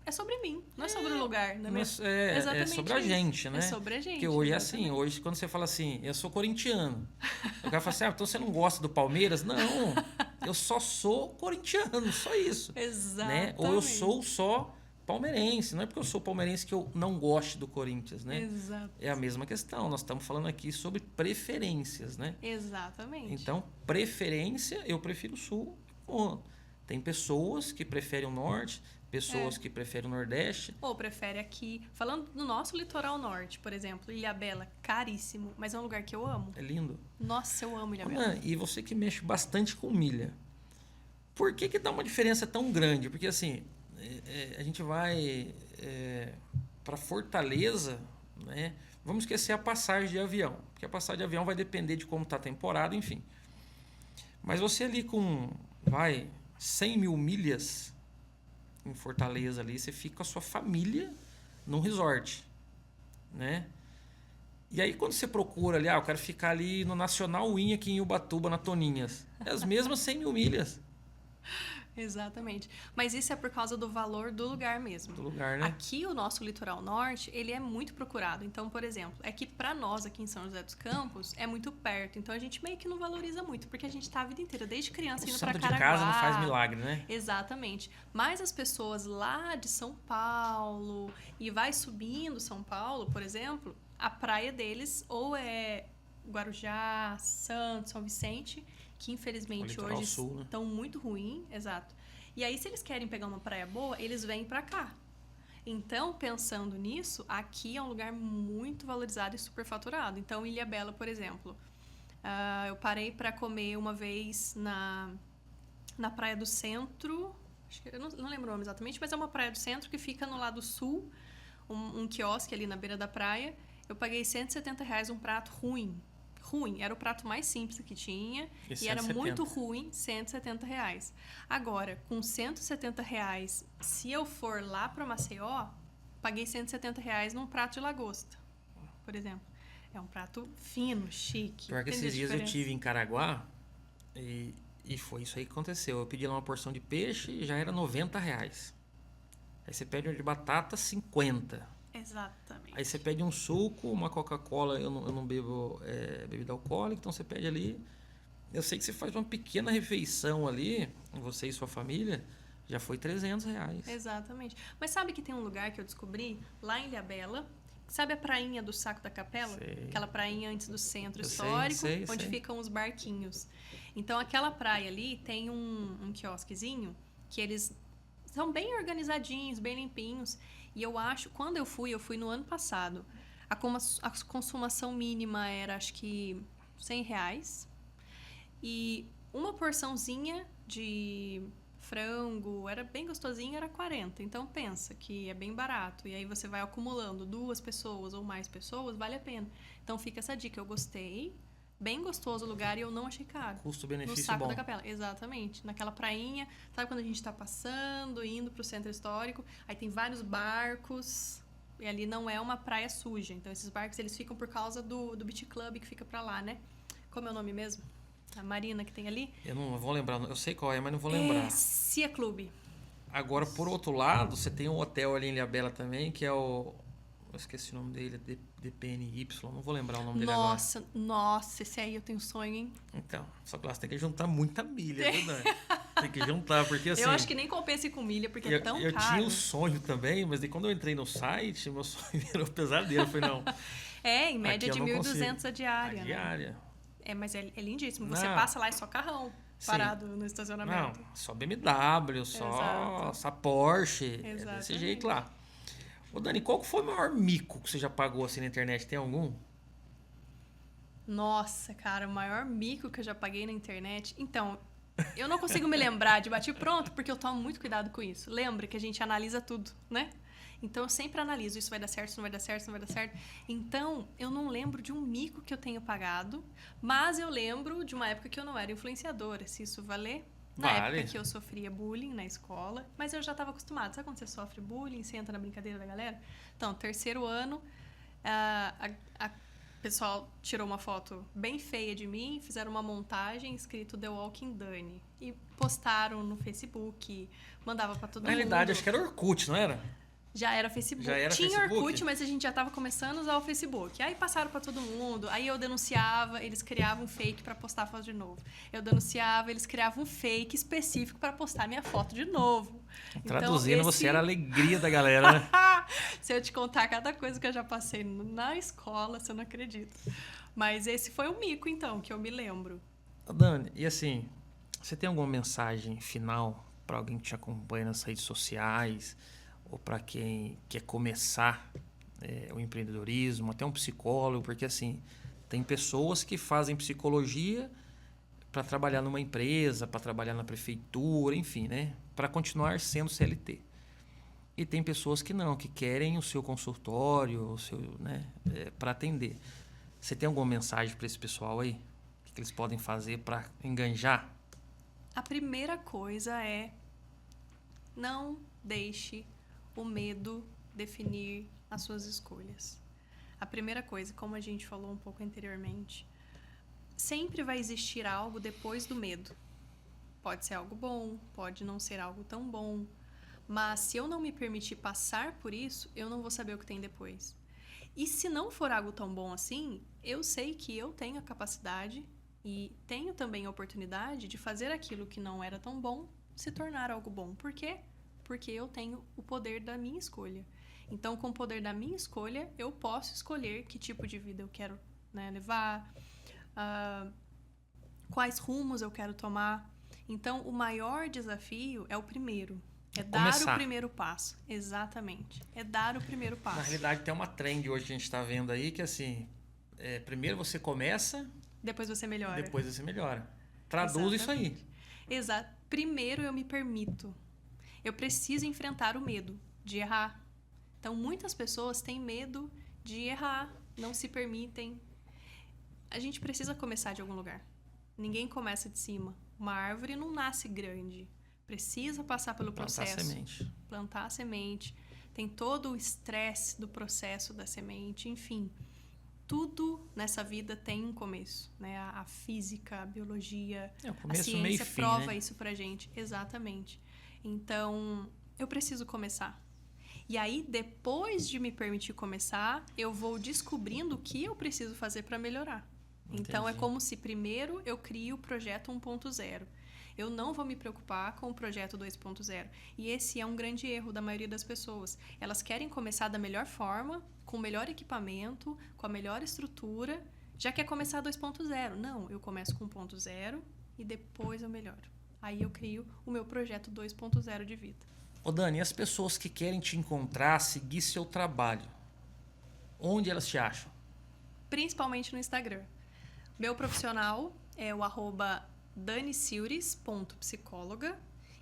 [SPEAKER 2] é sobre mim, não é sobre o lugar. Não é
[SPEAKER 1] é sobre a gente, né?
[SPEAKER 2] É sobre a gente.
[SPEAKER 1] Porque hoje é assim, hoje quando você fala assim, eu sou corintiano. O cara fala assim, então você não gosta do Palmeiras? Não, eu só sou corintiano, só isso.
[SPEAKER 2] Exatamente.
[SPEAKER 1] Né? Ou eu sou só palmeirense, não é porque eu sou palmeirense que eu não gosto do Corinthians, né?
[SPEAKER 2] Exato.
[SPEAKER 1] É a mesma questão, nós estamos falando aqui sobre preferências, né?
[SPEAKER 2] Exatamente.
[SPEAKER 1] Então, preferência, eu prefiro o Sul. Tem pessoas que preferem o Norte, pessoas que preferem o Nordeste.
[SPEAKER 2] Ou prefere aqui. Falando do nosso litoral norte, por exemplo, Ilhabela, caríssimo, mas é um lugar que eu amo.
[SPEAKER 1] É lindo.
[SPEAKER 2] Nossa, eu amo Ilhabela.
[SPEAKER 1] E você que mexe bastante com milha, por que dá uma diferença tão grande? Porque assim, a gente vai para Fortaleza, né? Vamos esquecer a passagem de avião, porque a passagem de avião vai depender de como está a temporada, enfim. Mas você ali com, 100 mil milhas em Fortaleza ali, você fica com a sua família num resort, né? E aí quando você procura ali, eu quero ficar ali no Nacional Win aqui em Ubatuba, na Toninhas, é as mesmas 100 mil milhas.
[SPEAKER 2] Exatamente. Mas isso é por causa do valor do lugar mesmo.
[SPEAKER 1] Do lugar, né?
[SPEAKER 2] Aqui, o nosso litoral norte, ele é muito procurado. Então, por exemplo, é que pra nós aqui em São José dos Campos, é muito perto. Então, a gente meio que não valoriza muito, porque a gente tá a vida inteira, desde criança, indo pra Caraguá.
[SPEAKER 1] O santo de casa não faz milagre, né?
[SPEAKER 2] Exatamente. Mas as pessoas lá de São Paulo, e vai subindo São Paulo, por exemplo, a praia deles ou é Guarujá, Santos, São Vicente, que infelizmente hoje estão muito ruim, exato. E aí, se eles querem pegar uma praia boa, eles vêm pra cá. Então, pensando nisso, aqui é um lugar muito valorizado e superfaturado. Então, Ilhabela, por exemplo, eu parei para comer uma vez na Praia do Centro, acho que eu não lembro o nome exatamente, mas é uma praia do centro que fica no lado sul, um quiosque ali na beira da praia. Eu paguei R$170 um prato ruim. Era o prato mais simples que tinha e era muito ruim, R$170. Agora, com R$170, se eu for lá para Maceió, paguei R$170 num prato de lagosta, por exemplo. É um prato fino, chique.
[SPEAKER 1] Pior que esses dias eu tive em Caraguá e foi isso aí que aconteceu. Eu pedi lá uma porção de peixe e já era R$90. Aí você pede uma de batata, 50.
[SPEAKER 2] Exatamente.
[SPEAKER 1] Aí você pede um suco, uma Coca-Cola, eu não bebo bebida alcoólica, então você pede ali. Eu sei que você faz uma pequena refeição ali, você e sua família, já foi R$300.
[SPEAKER 2] Exatamente. Mas sabe que tem um lugar que eu descobri, lá em Ilhabela, sabe a prainha do Saco da Capela?
[SPEAKER 1] Sei.
[SPEAKER 2] Aquela prainha antes do centro histórico, onde ficam os barquinhos. Então, aquela praia ali tem um quiosquezinho que eles são bem organizadinhos, bem limpinhos. E eu acho, quando eu fui no ano passado, a consumação mínima era, acho que, R$100. E uma porçãozinha de frango, era bem gostosinha, era 40. Então, pensa que é bem barato. E aí você vai acumulando 2 pessoas ou mais pessoas, vale a pena. Então, fica essa dica. Eu gostei. Bem gostoso o lugar e eu não achei caro.
[SPEAKER 1] Custo-benefício
[SPEAKER 2] no Saco
[SPEAKER 1] bom.
[SPEAKER 2] Da Capela, exatamente. Naquela prainha, sabe quando a gente tá passando, indo pro centro histórico, aí tem vários barcos, e ali não é uma praia suja. Então esses barcos, eles ficam por causa do Beach Club que fica pra lá, né? Como é o nome mesmo? A marina que tem ali?
[SPEAKER 1] Eu não vou lembrar, eu sei qual é, mas não vou lembrar.
[SPEAKER 2] Cia Clube.
[SPEAKER 1] Agora, por outro lado, você tem um hotel ali em Ilhabela também, que é o... Eu esqueci o nome dele, DPNY, não vou lembrar o nome dele agora.
[SPEAKER 2] Nossa, esse aí eu tenho sonho, hein?
[SPEAKER 1] Então, só que lá você tem que juntar muita milha, viu, Dani? Tem que juntar, porque assim...
[SPEAKER 2] Eu acho que nem compensa ir com milha, porque é tão caro.
[SPEAKER 1] Eu tinha um sonho também, mas daí quando eu entrei no site, meu sonho virou pesadelo. Eu falei, não...
[SPEAKER 2] em média de 1.200 a diária.
[SPEAKER 1] A diária.
[SPEAKER 2] Né? Mas é lindíssimo. Você passa lá e só carrão parado no estacionamento.
[SPEAKER 1] Não, só BMW, só Porsche.
[SPEAKER 2] Exatamente.
[SPEAKER 1] É desse jeito lá. Ô Dani, qual foi o maior mico que você já pagou assim na internet? Tem algum?
[SPEAKER 2] Nossa, cara, o maior mico que eu já paguei na internet... Então, eu não consigo me lembrar de bate pronto, porque eu tomo muito cuidado com isso. Lembra que a gente analisa tudo, né? Então, eu sempre analiso, isso vai dar certo, isso não vai dar certo, isso não vai dar certo. Então, eu não lembro de um mico que eu tenho pagado, mas eu lembro de uma época que eu não era influenciadora, se isso valer. Na
[SPEAKER 1] Vale.
[SPEAKER 2] época que eu sofria bullying na escola, mas eu já estava acostumada. Sabe quando você sofre bullying, você entra na brincadeira da galera? Então, terceiro ano, a pessoal tirou uma foto bem feia de mim, fizeram uma montagem escrito The Walking Dani e postaram no Facebook, mandava pra todo mundo.
[SPEAKER 1] Na realidade, acho que era Orkut, não era?
[SPEAKER 2] Já era Facebook.
[SPEAKER 1] Já era
[SPEAKER 2] Tinha
[SPEAKER 1] Facebook?
[SPEAKER 2] Orkut, mas a gente já tava começando a usar o Facebook. Aí passaram pra todo mundo, aí eu denunciava, eles criavam um fake pra postar a foto de novo. Eu denunciava, eles criavam um fake específico pra postar minha foto de novo.
[SPEAKER 1] Traduzindo,
[SPEAKER 2] então,
[SPEAKER 1] você era a alegria da galera, né?
[SPEAKER 2] Se eu te contar cada coisa que eu já passei na escola, você não acredita. Mas esse foi um mico, então, que eu me lembro.
[SPEAKER 1] Dani, e assim, você tem alguma mensagem final para alguém que te acompanha nas redes sociais ou para quem quer começar o empreendedorismo, até um psicólogo, porque assim, tem pessoas que fazem psicologia para trabalhar numa empresa, para trabalhar na prefeitura, enfim, né? Para continuar sendo CLT. E tem pessoas que não, que querem o seu consultório, o seu, né, para atender. Você tem alguma mensagem para esse pessoal aí? O que eles podem fazer para enganjar?
[SPEAKER 2] A primeira coisa é não deixe o medo definir as suas escolhas. A primeira coisa, como a gente falou um pouco anteriormente, sempre vai existir algo depois do medo. Pode ser algo bom, pode não ser algo tão bom, mas se eu não me permitir passar por isso, eu não vou saber o que tem depois. E se não for algo tão bom assim, eu sei que eu tenho a capacidade e tenho também a oportunidade de fazer aquilo que não era tão bom se tornar algo bom. Por quê? Porque eu tenho o poder da minha escolha. Então, com o poder da minha escolha, eu posso escolher que tipo de vida eu quero, né, levar, quais rumos eu quero tomar. Então, o maior desafio é o primeiro. É dar o primeiro passo. Exatamente. É dar o primeiro passo.
[SPEAKER 1] Na realidade, tem uma trend hoje que a gente está vendo aí que assim, primeiro você começa,
[SPEAKER 2] depois você melhora.
[SPEAKER 1] Depois você melhora. Traduz
[SPEAKER 2] Exatamente.
[SPEAKER 1] isso aí.
[SPEAKER 2] Exato. Primeiro eu me permito. Eu preciso enfrentar o medo de errar. Então, muitas pessoas têm medo de errar, não se permitem. A gente precisa começar de algum lugar. Ninguém começa de cima. Uma árvore não nasce grande. Precisa passar pelo processo.
[SPEAKER 1] Plantar semente.
[SPEAKER 2] Plantar a semente. Tem todo o estresse do processo da semente. Enfim, tudo nessa vida tem um começo. Né? A física, a biologia,
[SPEAKER 1] começo,
[SPEAKER 2] a ciência
[SPEAKER 1] meio e fim,
[SPEAKER 2] prova
[SPEAKER 1] né?
[SPEAKER 2] isso pra gente. Exatamente. Então, eu preciso começar. E aí, depois de me permitir começar, eu vou descobrindo o que eu preciso fazer para melhorar.
[SPEAKER 1] Entendi.
[SPEAKER 2] Então, é como se primeiro eu crio o projeto 1.0. Eu não vou me preocupar com o projeto 2.0. E esse é um grande erro da maioria das pessoas. Elas querem começar da melhor forma, com o melhor equipamento, com a melhor estrutura, já quer começar 2.0. Não, eu começo com 1.0 e depois eu melhoro. Aí eu crio o meu projeto 2.0 de vida.
[SPEAKER 1] Ô Dani, e as pessoas que querem te encontrar, seguir seu trabalho, onde elas te acham?
[SPEAKER 2] Principalmente no Instagram. Meu profissional é o @daniciures.psicóloga.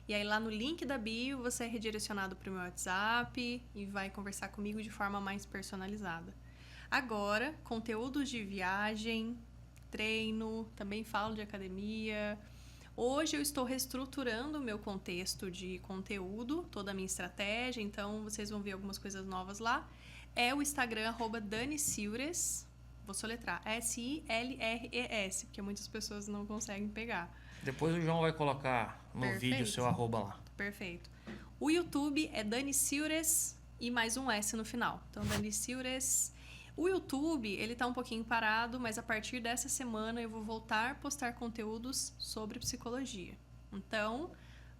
[SPEAKER 2] E aí lá no link da bio você é redirecionado para o meu WhatsApp e vai conversar comigo de forma mais personalizada. Agora, conteúdos de viagem, treino, também falo de academia. Hoje eu estou reestruturando o meu contexto de conteúdo, toda a minha estratégia, então vocês vão ver algumas coisas novas lá. É o Instagram @daniciures, vou soletrar, SILRES, porque muitas pessoas não conseguem pegar.
[SPEAKER 1] Depois o João vai colocar no vídeo o seu arroba lá.
[SPEAKER 2] Perfeito. O YouTube é Daniciures e mais um S no final. Então, Daniciures. O YouTube, ele tá um pouquinho parado, mas a partir dessa semana eu vou voltar a postar conteúdos sobre psicologia. Então,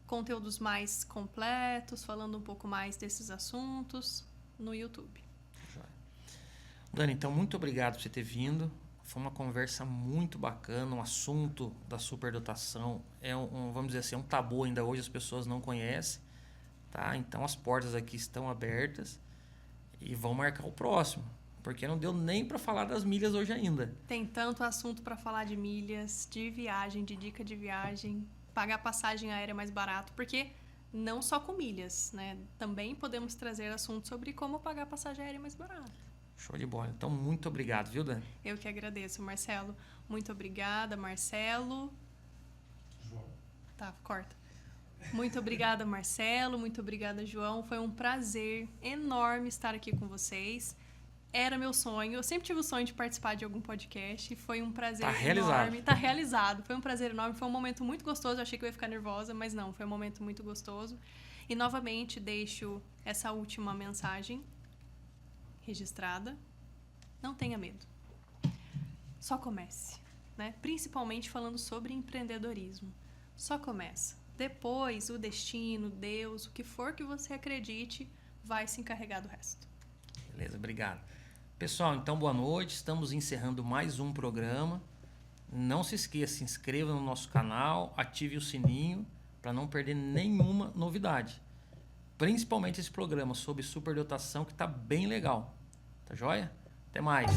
[SPEAKER 2] conteúdos mais completos, falando um pouco mais desses assuntos no YouTube.
[SPEAKER 1] Dani, então muito obrigado por você ter vindo. Foi uma conversa muito bacana, um assunto da superdotação. É vamos dizer assim, um tabu ainda hoje, as pessoas não conhecem. Tá? Então as portas aqui estão abertas e vão marcar o próximo. Porque não deu nem para falar das milhas hoje ainda.
[SPEAKER 2] Tem tanto assunto para falar de milhas, de viagem, de dica de viagem, pagar passagem aérea mais barato, porque não só com milhas, né? Também podemos trazer assuntos sobre como pagar passagem aérea mais barata.
[SPEAKER 1] Show de bola. Então, muito obrigado, viu, Dani?
[SPEAKER 2] Eu que agradeço, Marcelo. Muito obrigada, Marcelo.
[SPEAKER 3] João.
[SPEAKER 2] Tá, corta. Muito obrigada, Marcelo. Muito obrigada, João. Foi um prazer enorme estar aqui com vocês. Era meu sonho. Eu sempre tive o sonho de participar de algum podcast. E foi um prazer enorme. Tá realizado. Foi um prazer enorme. Foi um momento muito gostoso. Eu achei que eu ia ficar nervosa, mas não. Foi um momento muito gostoso. E, novamente, deixo essa última mensagem registrada. Não tenha medo. Só comece, né? Principalmente falando sobre empreendedorismo. Só começa. Depois, o destino, Deus, o que for que você acredite, vai se encarregar do resto.
[SPEAKER 1] Beleza, obrigado. Pessoal, então boa noite. Estamos encerrando mais um programa. Não se esqueça, se inscreva no nosso canal, ative o sininho para não perder nenhuma novidade. Principalmente esse programa sobre superdotação que está bem legal. Tá joia? Até mais.